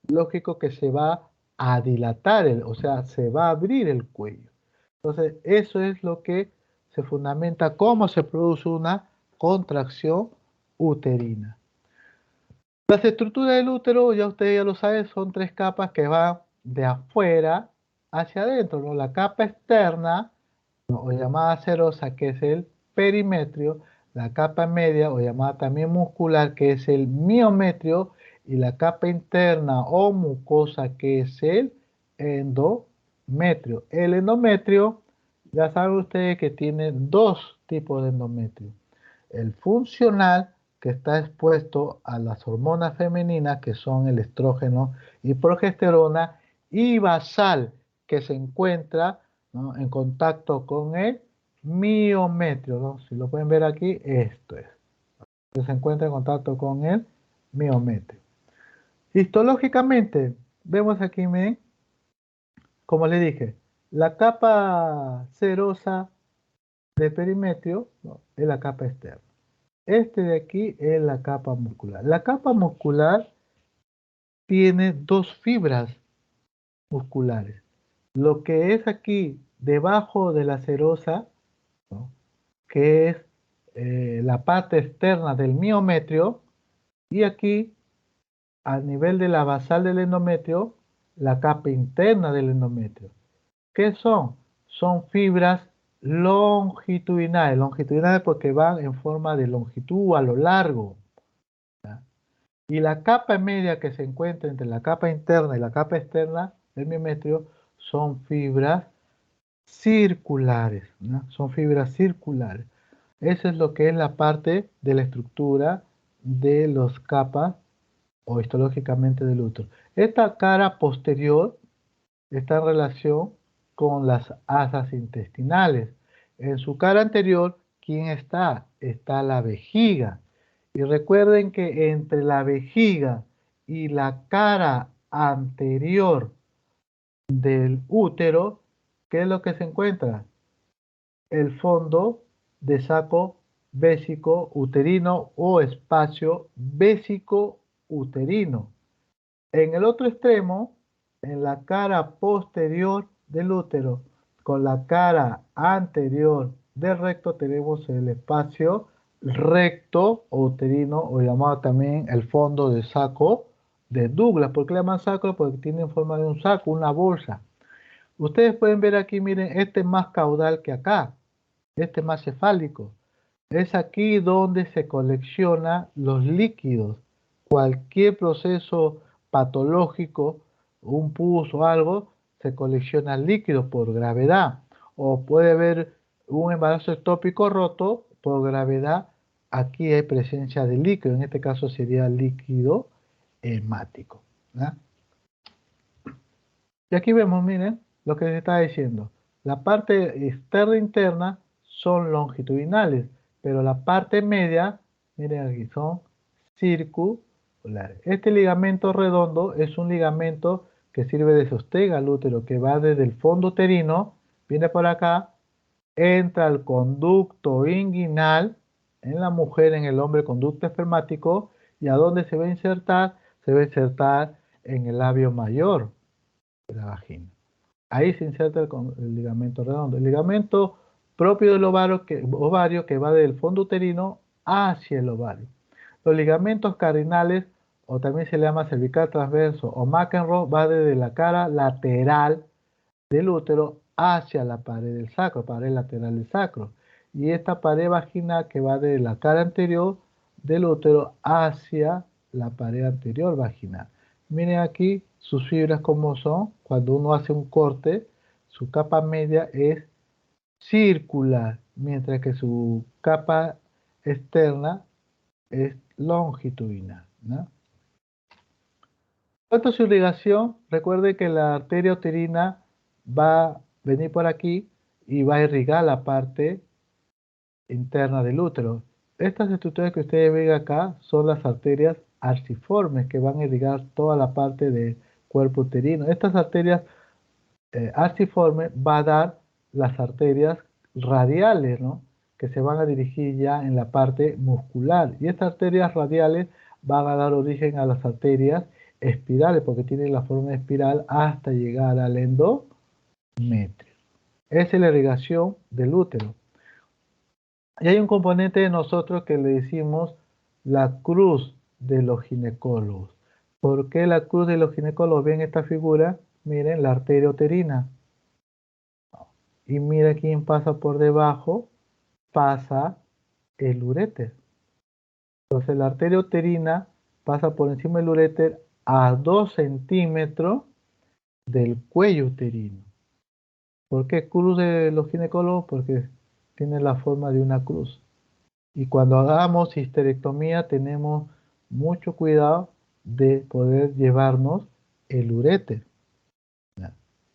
lógico que se va a dilatar, o sea, se va a abrir el cuello. Entonces, eso es lo que se fundamenta, cómo se produce una contracción uterina. Las estructuras del útero, ya ustedes ya lo saben, son 3 capas que van de afuera hacia adentro, ¿no? La capa externa, ¿no? O llamada serosa, que es el perimetrio, la capa media, o llamada también muscular, que es el miometrio, y la capa interna o mucosa, que es el endometrio. El endometrio, ya saben ustedes que tiene 2 tipos de endometrio. El funcional, que está expuesto a las hormonas femeninas, que son el estrógeno y progesterona, y basal, que se encuentra, ¿no?, en contacto con el miometrio, ¿no? Si lo pueden ver aquí, esto es. Se encuentra en contacto con el miometrio. Histológicamente, vemos aquí, miren, como les dije, la capa serosa del perimetrio, ¿no?, es la capa externa. Este de aquí es la capa muscular. La capa muscular tiene 2 fibras musculares. Lo que es aquí debajo de la serosa, ¿no?, que es la parte externa del miometrio, y aquí a nivel de la basal del endometrio, la capa interna del endometrio. ¿Qué son? Son fibras longitudinales. Longitudinales porque van en forma de longitud a lo largo. Y la capa media que se encuentra entre la capa interna y la capa externa del miometrio son fibras circulares, ¿no? Son fibras circulares. Eso es lo que es la parte de la estructura de los capas o histológicamente del útero. Esta cara posterior está en relación con las asas intestinales. En su cara anterior, ¿quién está? Está la vejiga. Y recuerden que entre la vejiga y la cara anterior del útero, ¿qué es lo que se encuentra? El fondo de saco vésico uterino o espacio vésico uterino. En el otro extremo, en la cara posterior del útero, con la cara anterior del recto, tenemos el espacio recto o uterino, o llamado también el fondo de saco de Douglas. ¿Por qué le llaman saco? Porque tiene forma de un saco, una bolsa. Ustedes pueden ver aquí, miren, este es más caudal que acá, este es más cefálico. Es aquí donde se coleccionan los líquidos. Cualquier proceso patológico, un pus o algo, se colecciona líquido por gravedad. O puede haber un embarazo ectópico roto por gravedad. Aquí hay presencia de líquido, en este caso sería líquido hemático, ¿verdad? Y aquí vemos, miren, lo que se está diciendo. La parte externa e interna son longitudinales, pero la parte media, miren aquí, son circulares. Este ligamento redondo es un ligamento que sirve de sostén al útero, que va desde el fondo uterino, viene por acá, entra al conducto inguinal, en la mujer, en el hombre, conducto espermático, y a dónde se va a insertar, se va a insertar en el labio mayor de la vagina. Ahí se inserta el ligamento redondo. El ligamento propio del ovario que va del fondo uterino hacia el ovario. Los ligamentos cardinales, o también se le llama cervical transverso o McEnroe, va desde la cara lateral del útero hacia la pared del sacro, pared lateral del sacro. Y esta pared vaginal que va de la cara anterior del útero hacia la pared anterior vaginal. Miren aquí sus fibras como son. Cuando uno hace un corte, su capa media es circular, mientras que su capa externa es longitudinal, ¿no? Cuanto a su irrigación, recuerde que la arteria uterina va a venir por aquí y va a irrigar la parte interna del útero. Estas estructuras que ustedes ven acá son las arterias arciformes que van a irrigar toda la parte del cuerpo uterino. Estas arterias arciformes va a dar las arterias radiales, ¿no? Que se van a dirigir ya en la parte muscular. Y estas arterias radiales van a dar origen a las arterias espirales, porque tienen la forma de espiral hasta llegar al endometrio. Esa es la irrigación del útero. Y hay un componente de nosotros que le decimos la cruz de los ginecólogos. ¿Por qué la cruz de los ginecólogos? Ven esta figura, miren, la arteria uterina. Y mira quién pasa por debajo, pasa el uréter. Entonces la arteria uterina pasa por encima del uréter a 2 centímetros del cuello uterino. ¿Por qué cruz de los ginecólogos? Porque tiene la forma de una cruz. Y cuando hagamos histerectomía tenemos mucho cuidado de poder llevarnos el uréter.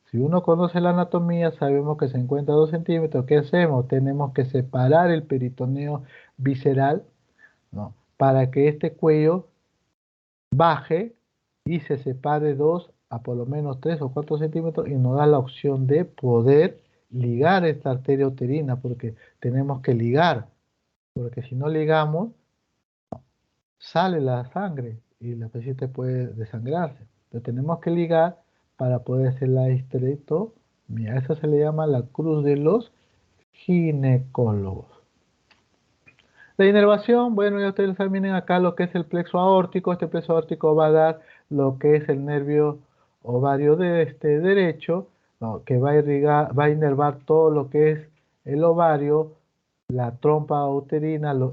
Si uno conoce la anatomía, sabemos que se encuentra a 2 centímetros. ¿Qué hacemos? Tenemos que separar el peritoneo visceral, ¿no? Para que este cuello baje y se separe 2 a por lo menos 3 o 4 centímetros y nos da la opción de poder ligar esta arteria uterina, porque tenemos que ligar, porque si no ligamos, sale la sangre y la paciente puede desangrarse. Pero tenemos que ligar para poder hacer la histerectomía. Eso se le llama la cruz de los ginecólogos. La inervación, bueno, ya ustedes examinen acá lo que es el plexo aórtico. Este plexo aórtico va a dar lo que es el nervio ovario de este derecho, ¿no? Que va a irrigar, va a inervar todo lo que es el ovario, la trompa uterina, lo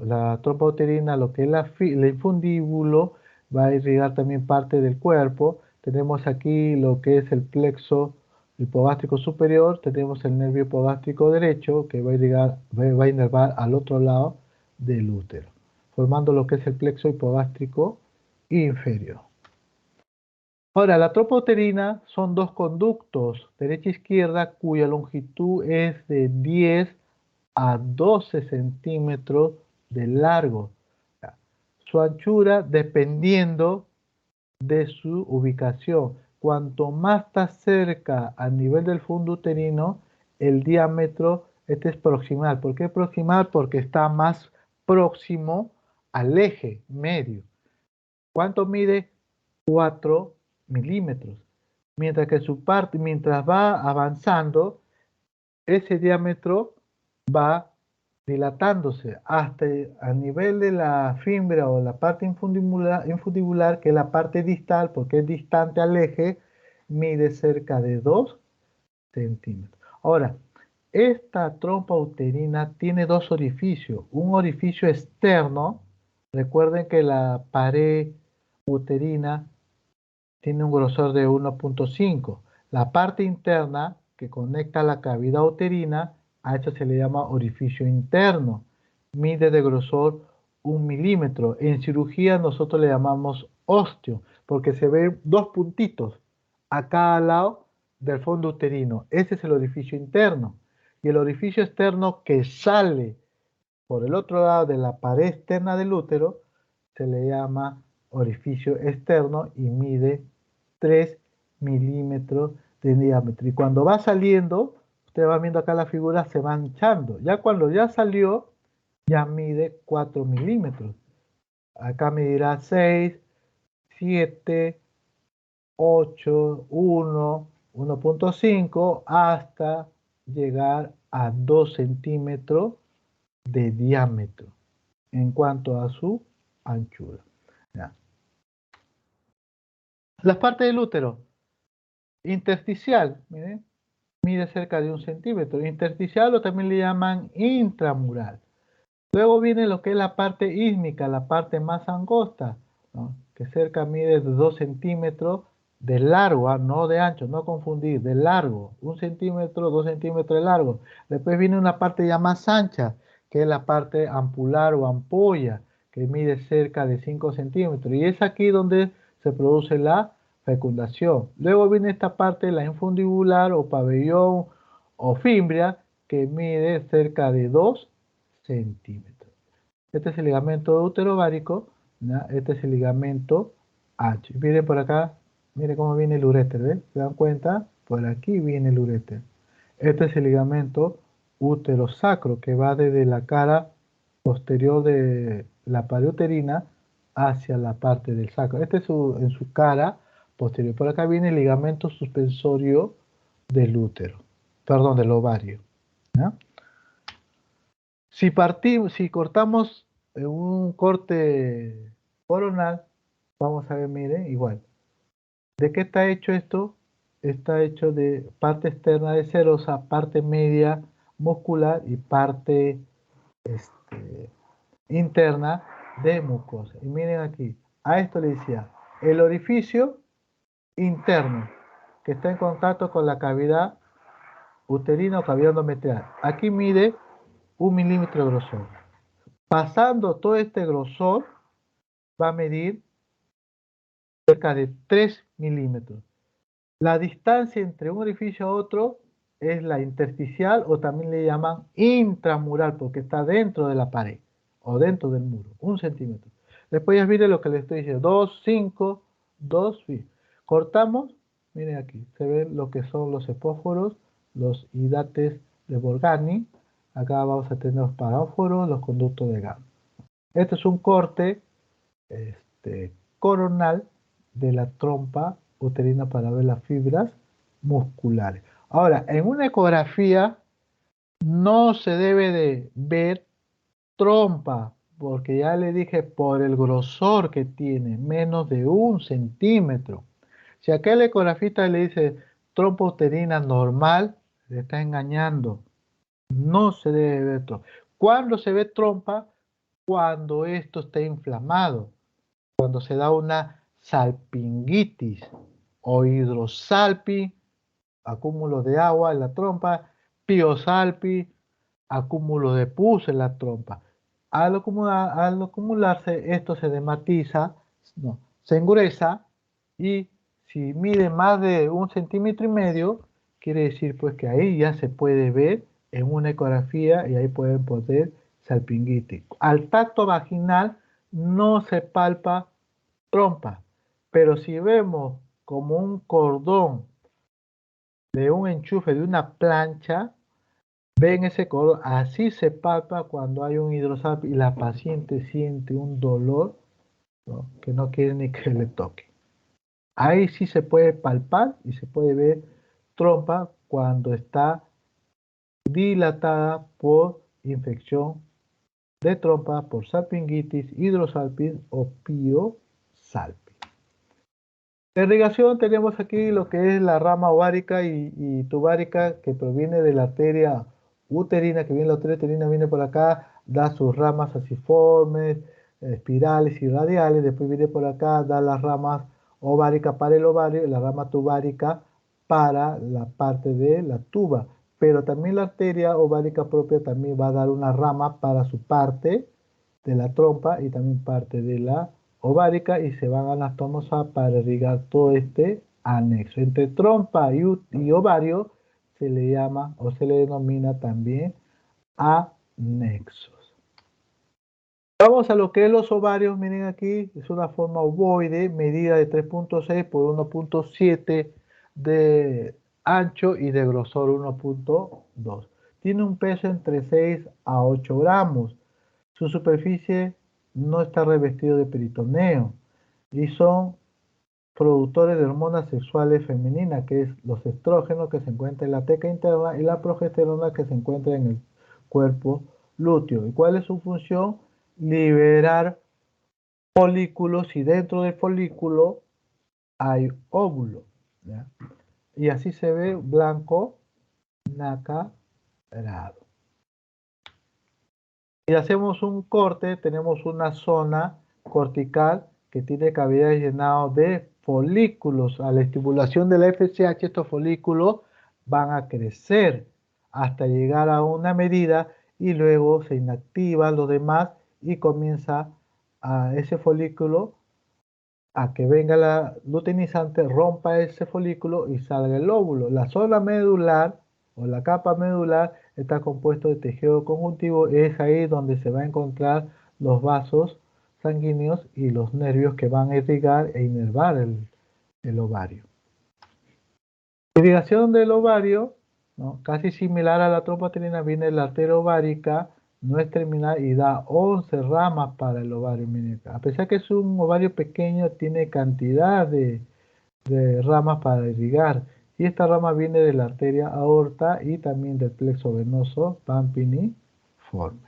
que es el infundíbulo, va a irrigar también parte del cuerpo. Tenemos aquí lo que es el plexo hipogástrico superior, tenemos el nervio hipogástrico derecho que va a inervar al otro lado del útero. formando lo que es el plexo hipogástrico inferior. Ahora, la trompa uterina son dos conductos, derecha e izquierda, cuya longitud es de 10 a 12 centímetros de largo. Su anchura dependiendo de su ubicación. Cuanto más está cerca al nivel del fondo uterino, el diámetro, este es proximal. ¿Por qué proximal? Porque está más próximo al eje medio. ¿Cuánto mide? 4 milímetros. Mientras que su parte, mientras va avanzando, ese diámetro va dilatándose hasta a nivel de la fímbula o la parte infundibular, que es la parte distal, porque es distante al eje, mide cerca de 2 centímetros. Ahora, esta trompa uterina tiene dos orificios. Un orificio externo, recuerden que la pared uterina tiene un grosor de 1.5. La parte interna que conecta la cavidad uterina, a esto se le llama orificio interno. Mide de grosor 1 milímetro. En cirugía nosotros le llamamos ósteo, porque se ven dos puntitos a cada lado del fondo uterino. Ese es el orificio interno. Y el orificio externo que sale por el otro lado de la pared externa del útero se le llama orificio externo y mide 3 milímetros de diámetro. Y cuando va saliendo, usted va viendo acá la figura, se va hinchando. Ya cuando ya salió, ya mide 4 milímetros. Acá medirá 6, 7, 8, 1, 1.5 hasta llegar a 2 centímetros de diámetro en cuanto a su anchura. ¿Ya? Las partes del útero. Intersticial, miren, mide cerca de 1 centímetro. Intersticial o también le llaman intramural. Luego viene lo que es la parte ísmica, la parte más angosta, ¿no? Que cerca mide 2 centímetros de largo, no de ancho, no confundir, de largo, 1 centímetro, 2 centímetros de largo. Después viene una parte ya más ancha, que es la parte ampular o ampolla, que mide cerca de 5 centímetros. Y es aquí donde se produce la fecundación. Luego viene esta parte, la infundibular o pabellón o fimbria, que mide cerca de 2 centímetros. Este es el ligamento útero-ovárico, este es el ligamento ancho. Miren por acá, miren cómo viene el uréter, ¿ven? ¿Se dan cuenta? Por aquí viene el uréter. Este es el ligamento útero-sacro, que va desde la cara posterior de la pared uterina hacia la parte del sacro. Este es en su cara posterior. Por acá viene el ligamento suspensorio del útero, perdón, del ovario. ¿Ya? Si cortamos un corte coronal, vamos a ver, mire, igual. ¿De qué está hecho esto? Está hecho de parte externa de serosa, parte media muscular y parte interna de mucosa. Y miren aquí, a esto le decía, el orificio interno que está en contacto con la cavidad uterina o cavidad endometrial. Aquí mide 1 milímetro de grosor. Pasando todo este grosor, va a medir cerca de 3 milímetros. La distancia entre un orificio a otro es la intersticial o también le llaman intramural porque está dentro de la pared o dentro del muro, 1 centímetro. Después ya mire lo que le estoy diciendo, 2, 5, 2, cortamos, miren aquí, se ven lo que son los epóforos, los hidates de Borgani, acá vamos a tener los paráforos, los conductos de Gam. Este es un corte coronal de la trompa uterina para ver las fibras musculares. Ahora, en una ecografía no se debe de ver trompa, porque ya le dije por el grosor que tiene, menos de 1 centímetro. Si aquel ecografista le dice trompa uterina normal, le está engañando. No se debe ver trompa. ¿Cuándo se ve trompa? Cuando esto está inflamado, cuando se da una salpingitis o hidrosalpi, acúmulo de agua en la trompa, piosalpi, acúmulo de pus en la trompa. Al acumularse, esto se desmatiza, no, se engruesa y si mide más de 1,5 cm, quiere decir pues que ahí ya se puede ver en una ecografía y ahí pueden poner salpingitis. Al tacto vaginal no se palpa trompa, pero si vemos como un cordón de un enchufe de una plancha, ven ese color, así se palpa cuando hay un hidrosalpingo y la paciente siente un dolor, ¿no?, que no quiere ni que le toque. Ahí sí se puede palpar y se puede ver trompa cuando está dilatada por infección de trompa por salpingitis, hidrosalpingo o piosalpingo. De irrigación tenemos aquí lo que es la rama ovárica y tubárica que proviene de la arteria uterina, que viene la arteria uterina, viene por acá, da sus ramas asiformes, espirales y radiales, después viene por acá, da las ramas ováricas para el ovario y la rama tubárica para la parte de la tuba. Pero también la arteria ovárica propia también va a dar una rama para su parte de la trompa y también parte de la ovárica y se van a las tomosas para irrigar todo este anexo. Entre trompa y ovario se le llama o se le denomina también anexos. Vamos a lo que es los ovarios. Miren aquí, es una forma ovoide, medida de 3,6 por 1,7 de ancho y de grosor 1,2. Tiene un peso entre 6 a 8 gramos. Su superficie no está revestido de peritoneo y son productores de hormonas sexuales femeninas, que es los estrógenos que se encuentran en la teca interna y la progesterona que se encuentra en el cuerpo lúteo. ¿Y cuál es su función? Liberar folículos y dentro del folículo hay óvulo, ¿ya? Y así se ve blanco nacarado. Si hacemos un corte, tenemos una zona cortical que tiene cavidades llenadas de folículos. A la estimulación de la FSH, estos folículos van a crecer hasta llegar a una medida y luego se inactivan los demás y comienza a ese folículo a que venga la luteinizante, rompa ese folículo y salga el óvulo. La zona medular o la capa medular está compuesto de tejido conjuntivo, es ahí donde se va a encontrar los vasos sanguíneos y los nervios que van a irrigar e inervar el ovario. Irrigación del ovario, ¿no?, casi similar a la trompa uterina, viene la arteria ovárica, no es terminal y da 11 ramas para el ovario. A pesar que es un ovario pequeño, tiene cantidad de ramas para irrigar. Y esta rama viene de la arteria aorta y también del plexo venoso pampiniforme.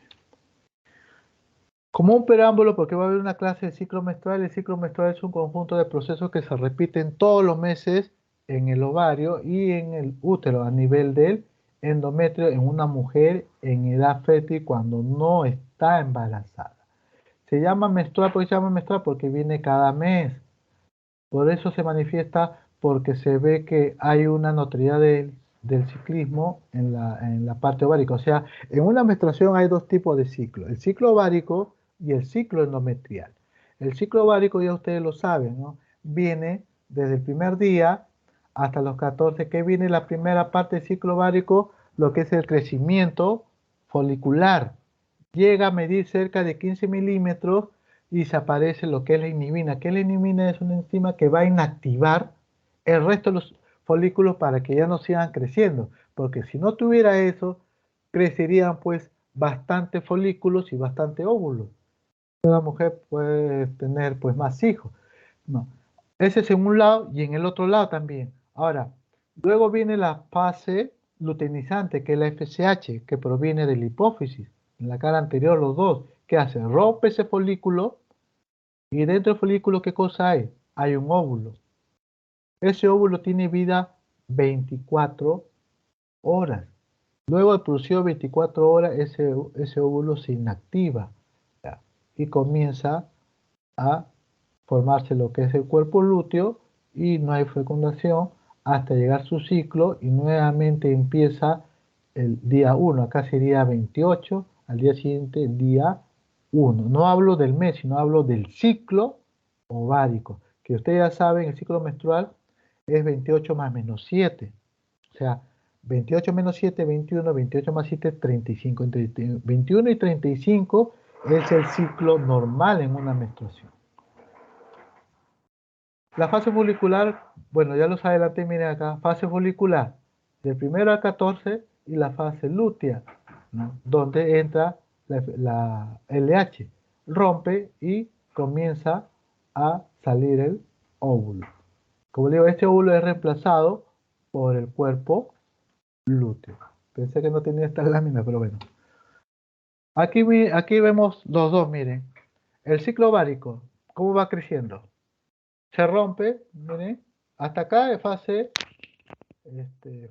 Como un preámbulo, porque va a haber una clase de ciclo menstrual, el ciclo menstrual es un conjunto de procesos que se repiten todos los meses en el ovario y en el útero a nivel del endometrio en una mujer en edad fértil cuando no está embarazada. Se llama menstrual, ¿por qué se llama menstrual? Porque viene cada mes. Por eso se manifiesta porque se ve que hay una notoriedad del ciclismo en la parte ovárica. O sea, en una menstruación hay dos tipos de ciclo, el ciclo ovárico y el ciclo endometrial. El ciclo ovárico, ya ustedes lo saben, ¿no?, viene desde el primer día hasta los 14, que viene la primera parte del ciclo ovárico, lo que es el crecimiento folicular. Llega a medir cerca de 15 milímetros y se aparece lo que es la inhibina. Que la inhibina es una enzima que va a inactivar el resto de los folículos para que ya no sigan creciendo, porque si no tuviera eso, crecerían pues bastante folículos y bastante óvulos. La mujer puede tener pues más hijos. No. Ese es en un lado y en el otro lado también. Ahora, luego viene la fase luteinizante, que es la FSH, que proviene de la hipófisis. En la cara anterior los dos. ¿Qué hace? Rompe ese folículo y dentro del folículo, ¿qué cosa hay? Hay un óvulo. Ese óvulo tiene vida 24 horas. Luego de producido 24 horas, ese óvulo se inactiva, ¿ya?, y comienza a formarse lo que es el cuerpo lúteo y no hay fecundación hasta llegar su ciclo y nuevamente empieza el día 1, acá sería 28, al día siguiente día 1. No hablo del mes, sino hablo del ciclo ovárico, que ustedes ya saben, el ciclo menstrual es 28 más menos 7. O sea, 28 menos 7, 21, 28 más 7, 35. Entre 21 y 35 es el ciclo normal en una menstruación. La fase folicular, bueno, ya los adelanté, miren acá, fase folicular, del 1 al 14 y la fase lútea, ¿no? Donde entra la LH, rompe y comienza a salir el óvulo. Como digo, este óvulo es reemplazado por el cuerpo lúteo. Pensé que no tenía estas láminas, pero bueno. Aquí vemos los dos, miren. El ciclo ovárico, cómo va creciendo. Se rompe, miren, hasta acá es fase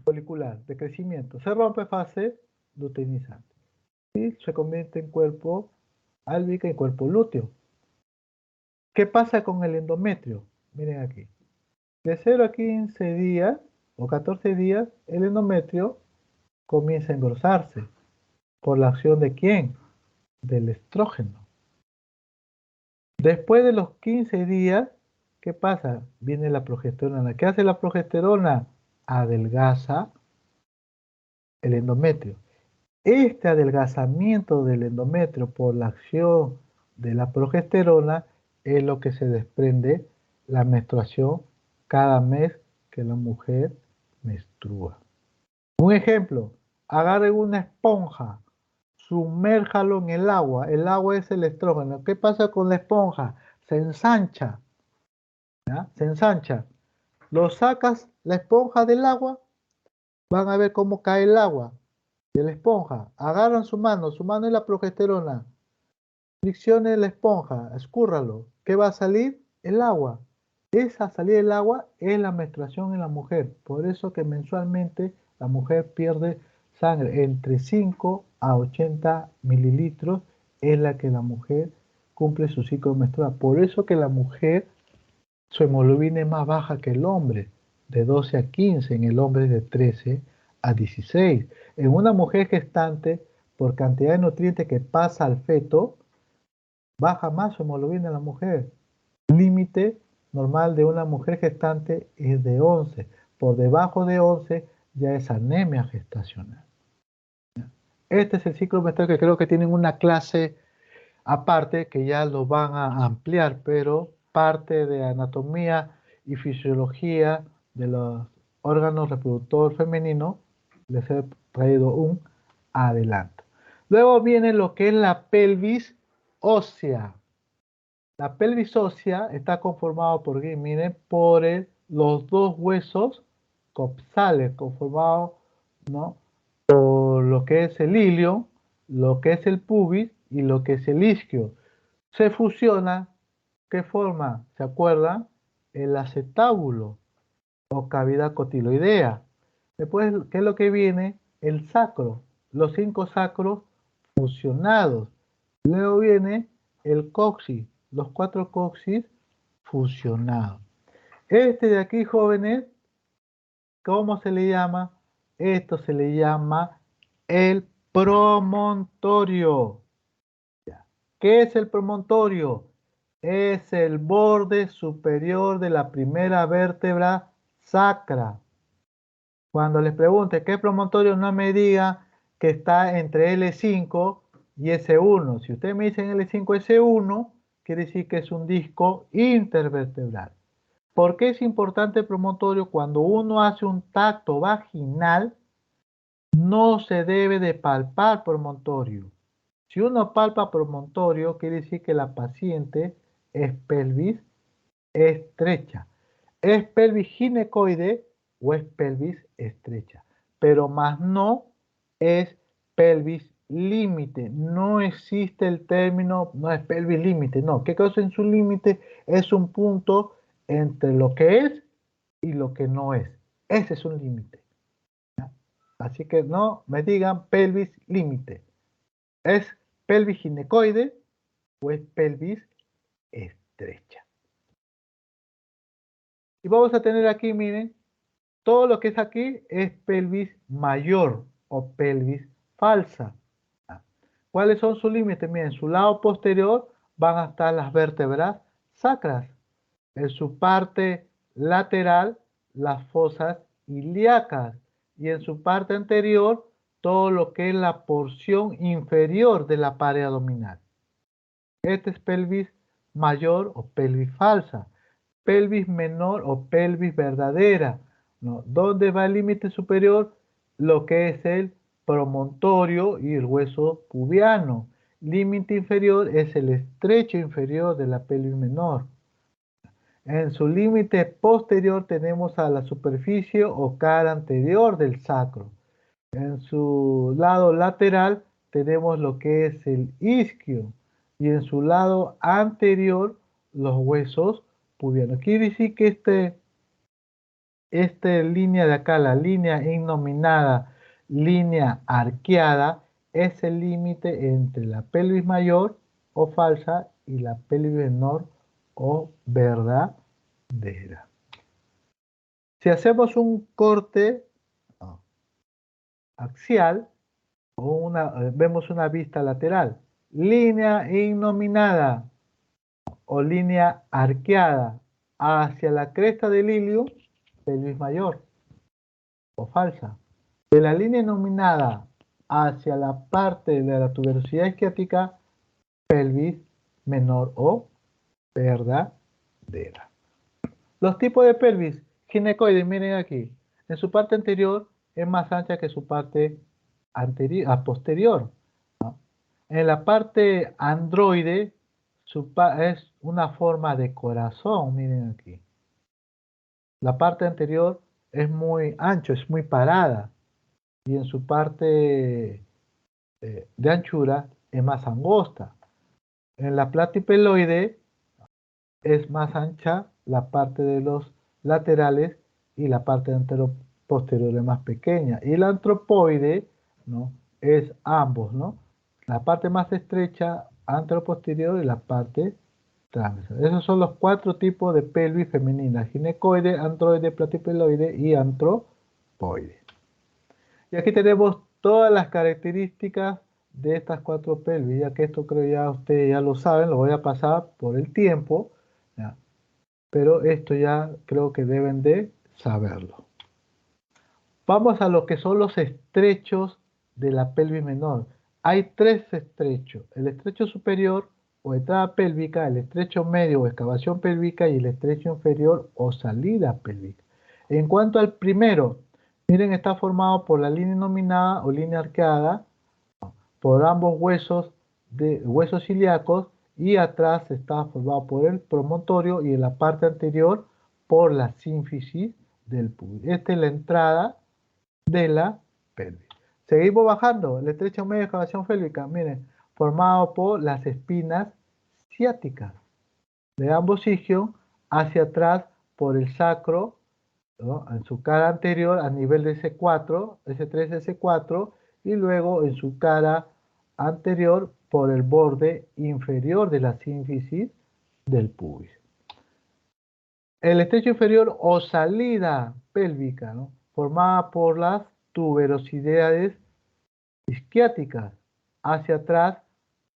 folicular, de crecimiento. Se rompe fase luteinizante. Y se convierte en cuerpo álbica y cuerpo lúteo. ¿Qué pasa con el endometrio? Miren aquí. De 0 a 15 días o 14 días, el endometrio comienza a engrosarse. ¿Por la acción de quién? Del estrógeno. Después de los 15 días, ¿qué pasa? Viene la progesterona. ¿Qué hace la progesterona? Adelgaza el endometrio. Este adelgazamiento del endometrio por la acción de la progesterona es lo que se desprende la menstruación cada mes que la mujer menstrua. Un ejemplo, agarre una esponja, sumérjalo en el agua es el estrógeno. ¿Qué pasa con la esponja? Se ensancha, ¿ya? Se ensancha. Lo sacas la esponja del agua, van a ver cómo cae el agua de la esponja. Agarran su mano es la progesterona. Friccione la esponja, escúrralo. ¿Qué va a salir? El agua. Esa salida del agua es la menstruación en la mujer. Por eso que mensualmente la mujer pierde sangre entre 5 a 80 mililitros es la que la mujer cumple su ciclo menstrual. Por eso que la mujer, su hemoglobina es más baja que el hombre, de 12 a 15, en el hombre de 13 a 16. En una mujer gestante, por cantidad de nutrientes que pasa al feto, baja más su hemoglobina en la mujer. Límite normal de una mujer gestante es de 11. Por debajo de 11 ya es anemia gestacional. Este es el ciclo menstrual que creo que tienen una clase aparte que ya lo van a ampliar, pero parte de anatomía y fisiología de los órganos reproductor femenino les he traído un adelanto. Luego viene lo que es la pelvis ósea. La pelvis ósea está conformada por, miren, por los dos huesos coxales, conformados, ¿no?, por lo que es el ilio, lo que es el pubis y lo que es el isquio. Se fusiona, ¿qué forma? ¿Se acuerdan? El acetábulo o cavidad cotiloidea. Después, ¿qué es lo que viene? El sacro, los 5 sacros fusionados. Luego viene el coxis, los 4 coxis fusionados. Este de aquí, jóvenes, ¿cómo se le llama? Esto se le llama el promontorio. ¿Qué es el promontorio? Es el borde superior de la primera vértebra sacra. Cuando les pregunte qué promontorio, no me diga que está entre L5 y S1. Si ustedes me dicen L5, S1, quiere decir que es un disco intervertebral. ¿Por qué es importante el promontorio? Cuando uno hace un tacto vaginal, no se debe de palpar promontorio. Si uno palpa promontorio, quiere decir que la paciente es pelvis estrecha. ¿Es pelvis ginecoide o es pelvis estrecha? Pero más no es pelvis límite. No existe el término, no es pelvis límite. No, ¿qué cosa en su límite? Es un punto entre lo que es y lo que no es. Ese es un límite. Así que no me digan pelvis límite. ¿Es pelvis ginecoide o es pelvis estrecha? Y vamos a tener aquí, miren, todo lo que es aquí es pelvis mayor o pelvis falsa. ¿Cuáles son sus límites? Miren, en su lado posterior van a estar las vértebras sacras. En su parte lateral, las fosas ilíacas. Y en su parte anterior, todo lo que es la porción inferior de la pared abdominal. Este es pelvis mayor o pelvis falsa. Pelvis menor o pelvis verdadera, ¿no? ¿Dónde va el límite superior? Lo que es el promontorio y el hueso pubiano. Límite inferior es el estrecho inferior de la pelvis menor. En su límite posterior tenemos a la superficie o cara anterior del sacro. En su lado lateral tenemos lo que es el isquio y en su lado anterior los huesos pubianos. Quiere decir que esta línea de acá, la línea innominada, línea arqueada, es el límite entre la pelvis mayor o falsa y la pelvis menor o verdadera. Si hacemos un corte axial, vemos una vista lateral, línea innominada o línea arqueada hacia la cresta del ilio, pelvis mayor o falsa. De la línea innominada hacia la parte de la tuberosidad isquiática, pelvis menor o verdadera. Los tipos de pelvis ginecoide, miren aquí, en su parte anterior es más ancha que su parte posterior. ¿No? En la parte androide es una forma de corazón, miren aquí. La parte anterior es muy ancho, es muy parada y en su parte de anchura es más angosta. En la platipeloide es más ancha la parte de los laterales y la parte antero-posterior es más pequeña. Y la antropoide, ¿no? Es ambos, ¿no? La parte más estrecha antero-posterior y la parte transversal. Esos son los 4 tipos de pelvis femenina: ginecoide, androide, platipeloide y antropoide. Y aquí tenemos todas las características de estas 4 pelvis, ya que esto creo ya ustedes ya lo saben, lo voy a pasar por el tiempo, ¿ya? Pero esto ya creo que deben de saberlo. Vamos a lo que son los estrechos de la pelvis menor. Hay 3 estrechos: el estrecho superior o entrada pélvica, el estrecho medio o excavación pélvica y el estrecho inferior o salida pélvica. En cuanto al primero, miren, está formado por la línea nominada o línea arqueada, por ambos huesos ilíacos, y atrás está formado por el promontorio y en la parte anterior por la sínfisis del pubis. Esta es la entrada de la pelvis. Seguimos bajando, el estrecho medio de excavación pélvica, miren, formado por las espinas ciáticas de ambos isquios, hacia atrás por el sacro, ¿no? En su cara anterior a nivel de S4, S3, S4, y luego en su cara anterior por el borde inferior de la sínfisis del pubis. El estrecho inferior o salida pélvica, ¿no? Formada por las tuberosidades isquiáticas, hacia atrás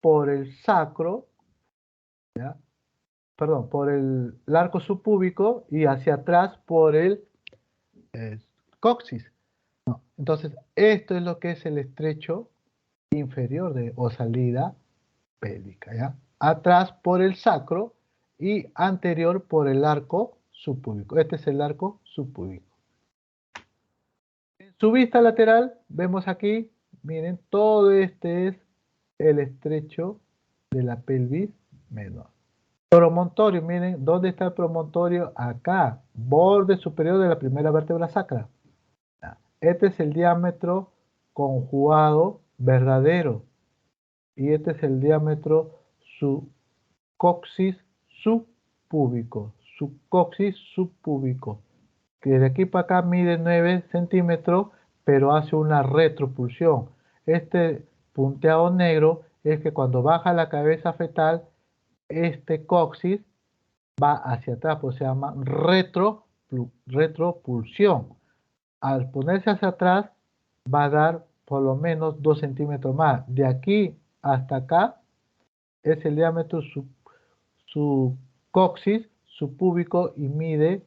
por el sacro, ¿ya? Perdón, por el arco subpúbico y hacia atrás por el coxis. No. Entonces, esto es lo que es el estrecho inferior o salida pélvica, ¿ya? Atrás por el sacro y anterior por el arco subpúbico. Este es el arco subpúbico. En su vista lateral, vemos aquí, miren, todo este es el estrecho de la pelvis menor. Promontorio, miren, ¿dónde está el promontorio? Acá, borde superior de la primera vértebra sacra. Este es el diámetro conjugado verdadero. Y este es el diámetro subcoxis subpúbico. Subcoxis subpúbico. Que de aquí para acá mide 9 centímetros, pero hace una retropulsión. Este punteado negro es que cuando baja la cabeza fetal, este coxis va hacia atrás, pues se llama retropulsión. Al ponerse hacia atrás, va a dar por lo menos 2 centímetros más. De aquí hasta acá es el diámetro subcoxis, subpúbico y mide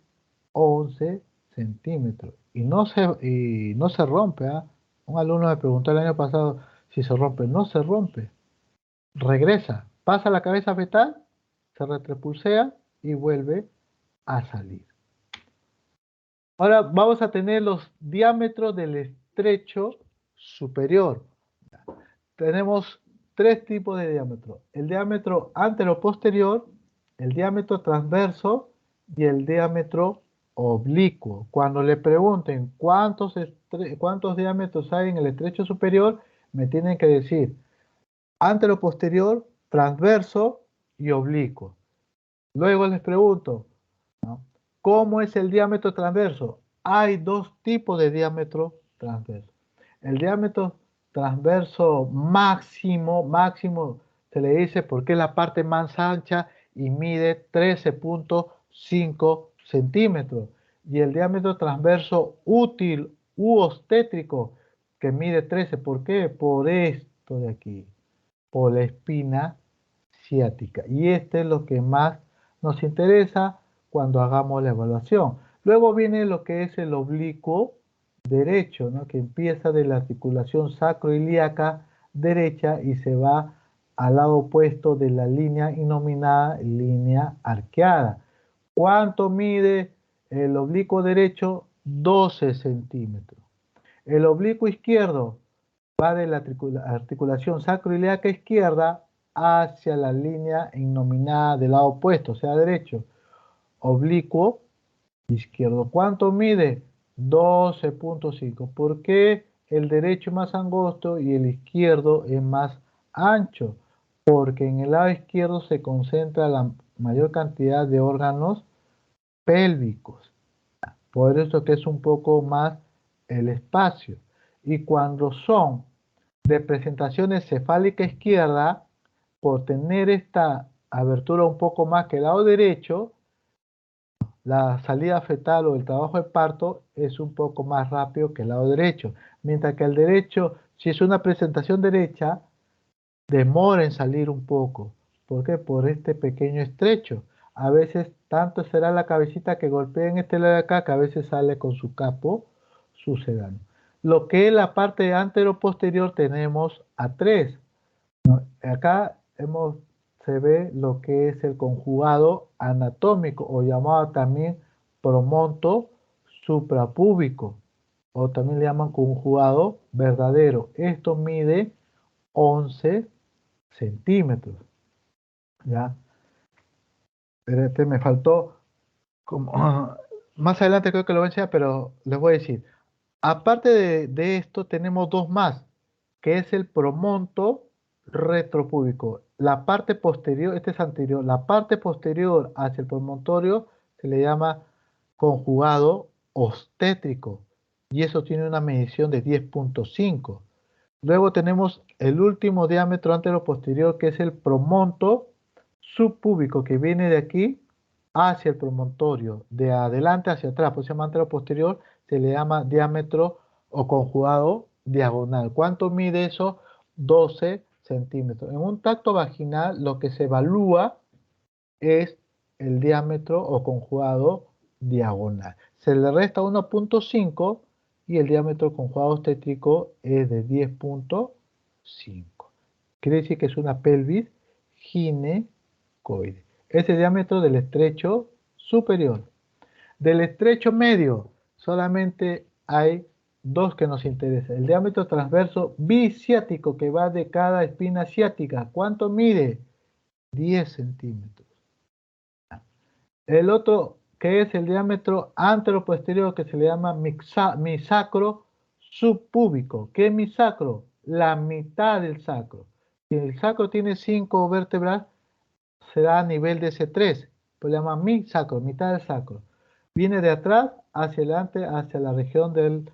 11 centímetros. Y no se rompe, ¿ah? Un alumno me preguntó el año pasado si se rompe. No se rompe. Regresa, pasa la cabeza fetal, se retrepulsea y vuelve a salir. Ahora vamos a tener los diámetros del estrecho superior. Tenemos tres tipos de diámetro. El diámetro antero-posterior, el diámetro transverso y el diámetro oblicuo. Cuando le pregunten cuántos diámetros hay en el estrecho superior, me tienen que decir antero-posterior, transverso y oblicuo. Luego les pregunto, ¿no? ¿Cómo es el diámetro transverso? Hay dos tipos de diámetro transverso. El diámetro transverso máximo se le dice porque es la parte más ancha y mide 13.5 centímetros. Y el diámetro transverso útil u obstétrico que mide 13. ¿Por qué? Por esto de aquí, por la espina ciática. Y este es lo que más nos interesa cuando hagamos la evaluación. Luego viene lo que es el oblicuo derecho, ¿no? Que empieza de la articulación sacroiliaca derecha y se va al lado opuesto de la línea inominada línea arqueada. ¿Cuánto mide el oblicuo derecho? 12 centímetros. El oblicuo izquierdo va de la articulación sacroiliaca izquierda hacia la línea inominada del lado opuesto, o sea, derecho. Oblicuo izquierdo. ¿Cuánto mide? 12.5. ¿Por qué el derecho es más angosto y el izquierdo es más ancho? Porque en el lado izquierdo se concentra la mayor cantidad de órganos pélvicos. Por eso que es un poco más el espacio. Y cuando son de presentación cefálica izquierda, por tener esta abertura un poco más que el lado derecho, la salida fetal o el trabajo de parto es un poco más rápido que el lado derecho. Mientras que el derecho, si es una presentación derecha, demora en salir un poco. ¿Por qué? Por este pequeño estrecho. A veces tanto será la cabecita que golpea en este lado de acá que a veces sale con su capo sucedáneo. Lo que es la parte antero-posterior tenemos a 3. Acá se ve lo que es el conjugado anatómico o llamado también promonto suprapúbico o también le llaman conjugado verdadero. Esto mide 11 centímetros. ¿Ya? Espérate, me faltó como, más adelante creo que lo voy a enseñar, pero les voy a decir. Aparte de esto, tenemos dos más, que es el promonto retropúbico. La parte posterior, este es anterior, la parte posterior hacia el promontorio se le llama conjugado obstétrico y eso tiene una medición de 10.5. Luego tenemos el último diámetro antero-posterior que es el promonto subpúbico que viene de aquí hacia el promontorio, de adelante hacia atrás, por eso se llama antero-posterior, se le llama diámetro o conjugado diagonal. ¿Cuánto mide eso? 12 centímetros. En un tacto vaginal lo que se evalúa es el diámetro o conjugado diagonal. Se le resta 1.5 y el diámetro conjugado obstétrico es de 10.5. Quiere decir que es una pelvis ginecoide. Es el diámetro del estrecho superior. Del estrecho medio solamente hay dos que nos interesan. El diámetro transverso biciático que va de cada espina ciática. ¿Cuánto mide? 10 centímetros. El otro que es el diámetro antero-posterior que se le llama misacro subpúbico. ¿Qué es misacro? La mitad del sacro. Si el sacro tiene 5 vértebras, será a nivel de C3. Pues le llama misacro, mitad del sacro. Viene de atrás hacia adelante, hacia la región del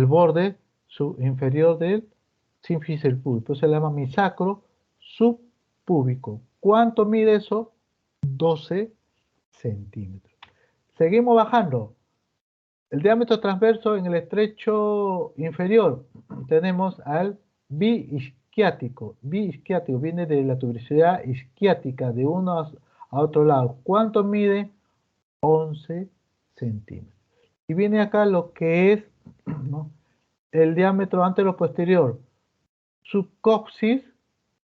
borde inferior del sínfisis púbico. Entonces se le llama misacro subpúbico. ¿Cuánto mide eso? 12 centímetros. Seguimos bajando. El diámetro transverso en el estrecho inferior tenemos al isquiático. Biisquiático viene de la tuberosidad isquiática de uno a otro lado. ¿Cuánto mide? 11 centímetros. Y viene acá lo que es, ¿no?, el diámetro antero-posterior. Subcoxis,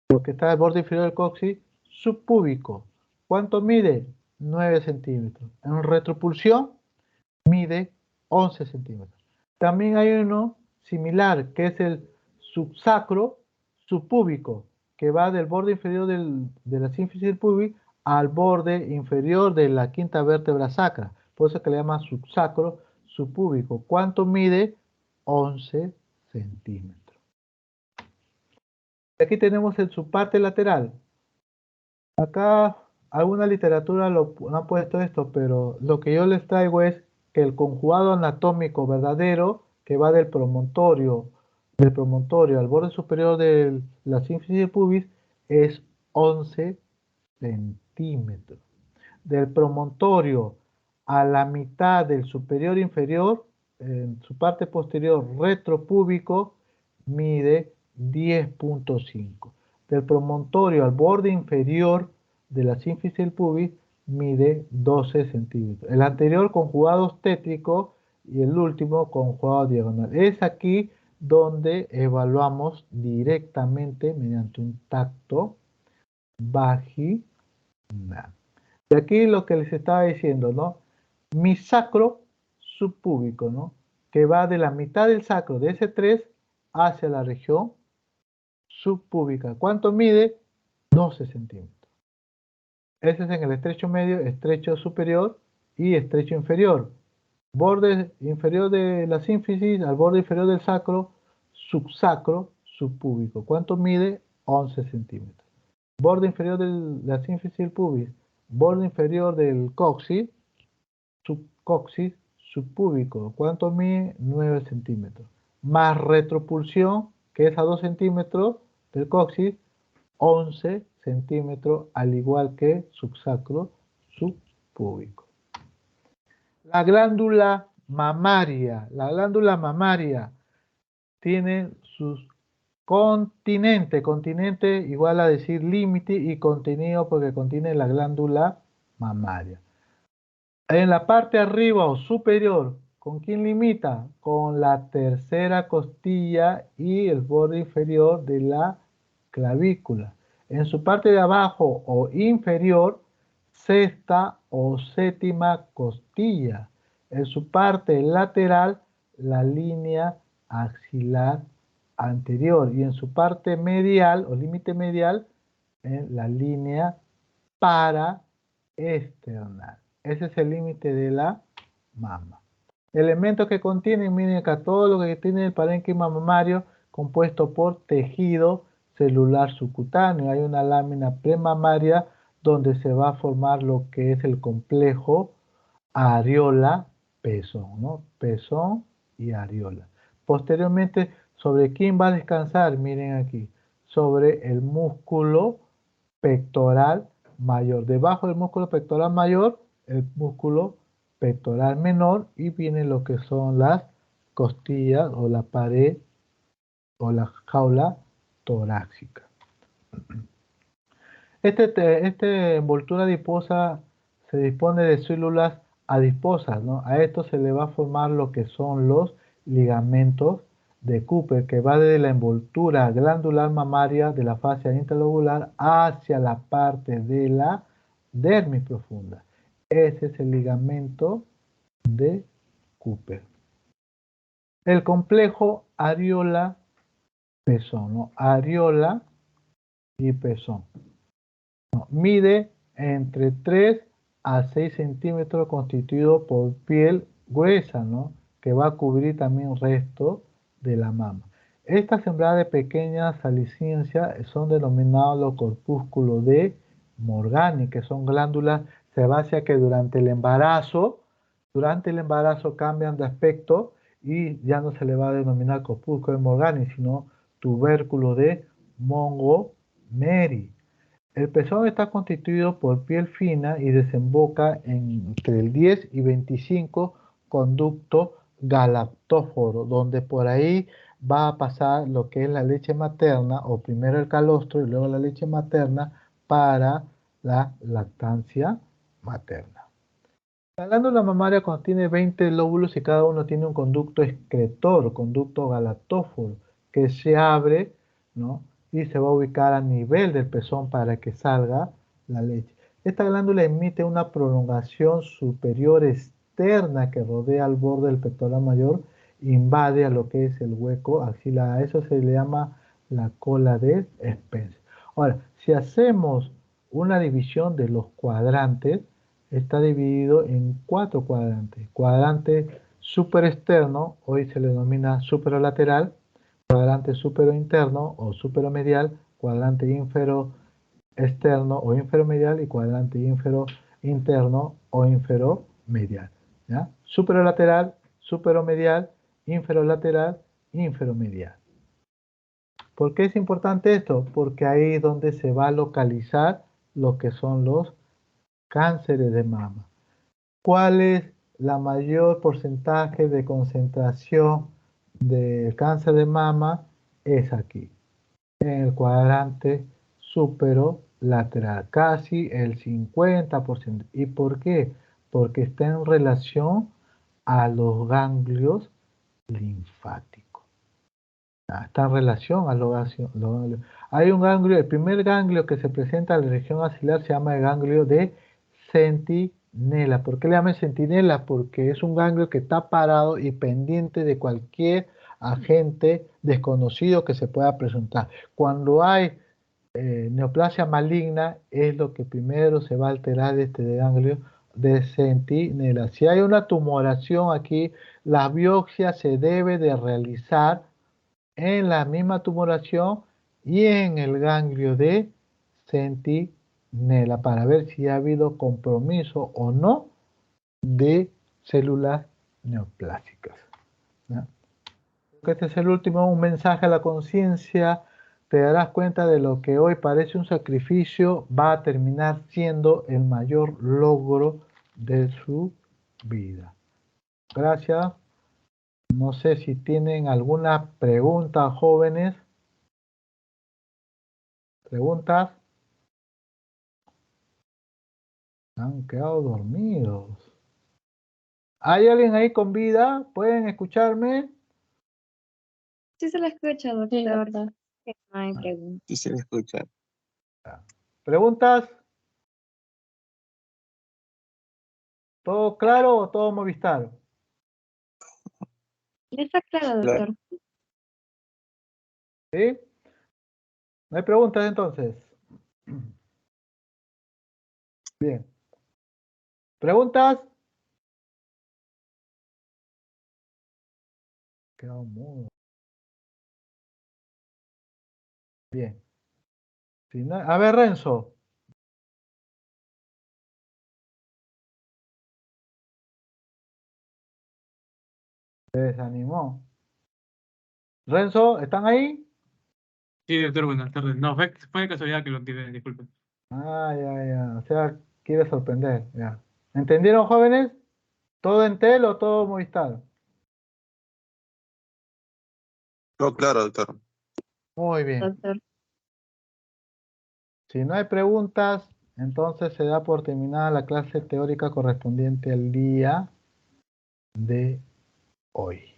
porque está al borde inferior del coxis, subpúbico. ¿Cuánto mide? 9 centímetros. En retropulsión mide 11 centímetros. También hay uno similar, que es el subsacro subpúbico, que va del borde inferior de la sínfisis del pubis al borde inferior de la quinta vértebra sacra. Por eso que le llama subsacro subpúbico. ¿Cuánto mide? 11 centímetros. Aquí tenemos el subparte lateral. Acá alguna literatura no ha puesto esto, pero lo que yo les traigo es que el conjugado anatómico verdadero, que va del promontorio al borde superior de la sínfisis del pubis, es 11 centímetros. Del promontorio a la mitad del superior inferior, en su parte posterior retropúbico, mide 10.5. Del promontorio al borde inferior de la sínfisis del pubis mide 12 centímetros. El anterior conjugado obstétrico y el último conjugado diagonal. Es aquí donde evaluamos directamente mediante un tacto vaginal. Y aquí lo que les estaba diciendo, ¿no? Mi sacro subpúbico, ¿no?, que va de la mitad del sacro de S3 hacia la región subpúbica. ¿Cuánto mide? 12 centímetros. Ese es en el estrecho medio, estrecho superior y estrecho inferior. Borde inferior de la sínfisis al borde inferior del sacro, subsacro subpúbico. ¿Cuánto mide? 11 centímetros. Borde inferior de la sínfisis del pubis, borde inferior del coxis, subcoxis subpúbico. ¿Cuánto mide? 9 centímetros. Más retropulsión, que es a 2 centímetros del coxis, 11 centímetros, al igual que subsacro subpúbico. La glándula mamaria. La glándula mamaria tiene sus continente. Continente igual a decir límite y contenido porque contiene la glándula mamaria. En la parte arriba o superior, ¿con quién limita? Con la tercera costilla y el borde inferior de la clavícula. En su parte de abajo o inferior, sexta o séptima costilla. En su parte lateral, la línea axilar anterior. Y en su parte medial o límite medial, en la línea paraesternal. Ese es el límite de la mama. Elementos que contienen, miren acá, todo lo que tiene el parénquima mamario compuesto por tejido celular subcutáneo. Hay una lámina premamaria donde se va a formar lo que es el complejo areola-pezón, ¿no? Pezón y areola. Posteriormente, ¿sobre quién va a descansar? Miren aquí, sobre el músculo pectoral mayor. Debajo del músculo pectoral mayor, el músculo pectoral menor, y viene lo que son las costillas o la pared o la jaula torácica. Esta envoltura adiposa se dispone de células adiposas, ¿no? A esto se le va a formar lo que son los ligamentos de Cooper, que va desde la envoltura glandular mamaria de la fascia interlobular hacia la parte de la dermis profunda. Ese es el ligamento de Cooper. El complejo areola-pezón, ¿no? Areola y pezón. ¿No? Mide entre 3 a 6 centímetros, constituido por piel gruesa, ¿no?, que va a cubrir también el resto de la mama. Estas sembradas de pequeñas salicinencias son denominados los corpúsculos de Morgani, que son glándulas sebáceas que durante el embarazo cambian de aspecto y ya no se le va a denominar corpúsculo de Morgani, sino tubérculo de Montgomery. El pezón está constituido por piel fina y desemboca entre el 10 y 25 conductos galactóforos, donde por ahí va a pasar lo que es la leche materna, o primero el calostro y luego la leche materna, para la lactancia materna. La glándula mamaria contiene 20 lóbulos y cada uno tiene un conducto excretor, conducto galatóforo, que se abre, ¿no? Y se va a ubicar a nivel del pezón para que salga la leche. Esta glándula emite una prolongación superior externa que rodea al borde del pectoral mayor, invade a lo que es el hueco axilar. A eso se le llama la cola de Spencer. Ahora, si hacemos una división de los cuadrantes, está dividido en 4 cuadrantes. Cuadrante superexterno, hoy se le denomina superolateral, cuadrante superointerno o superomedial, cuadrante inferoexterno o inferomedial y cuadrante inferointerno o inferomedial. ¿Ya? Superolateral, superomedial, inferolateral, inferomedial. ¿Por qué es importante esto? Porque ahí es donde se va a localizar lo que son los cánceres de mama. ¿Cuál es la mayor porcentaje de concentración de cáncer de mama? Es aquí, en el cuadrante superolateral, casi el 50%. ¿Y por qué? Porque está en relación a los ganglios linfáticos. Está en relación a los ganglios. Hay un ganglio, el primer ganglio que se presenta en la región axilar se llama el ganglio de centinela. ¿Por qué le llaman centinela? Porque es un ganglio que está parado y pendiente de cualquier agente desconocido que se pueda presentar. Cuando hay neoplasia maligna, es lo que primero se va a alterar de este ganglio de centinela. Si hay una tumoración aquí, la biopsia se debe de realizar en la misma tumoración y en el ganglio de centinela para ver si ha habido compromiso o no de células neoplásicas. ¿Ya? Este es el último, un mensaje a la conciencia. Te darás cuenta de lo que hoy parece un sacrificio va a terminar siendo el mayor logro de su vida. Gracias. No sé si tienen alguna pregunta, jóvenes. ¿Preguntas? Han quedado dormidos. ¿Hay alguien ahí con vida? ¿Pueden escucharme? Sí se la escucha, Sí, doctor. doctor. No hay pregunta. Sí se le escucha. ¿Preguntas? ¿Todo claro o todo Movistar? Ya está claro, Claro. doctor. ¿Sí? ¿No hay preguntas entonces? Bien. ¿Preguntas? Quedado mudo. Bien. Si no- a ver, Renzo. Se desanimó. Renzo, ¿están ahí? Sí, doctor, buenas tardes. No, fue de casualidad que lo tiré, disculpe. Ah, ya, ya. O sea, quiere sorprender. Ya. ¿Entendieron, jóvenes? ¿Todo Entel o todo Movistar? No, claro, doctor. Muy bien. Doctor. Si no hay preguntas, entonces se da por terminada la clase teórica correspondiente al día de hoy.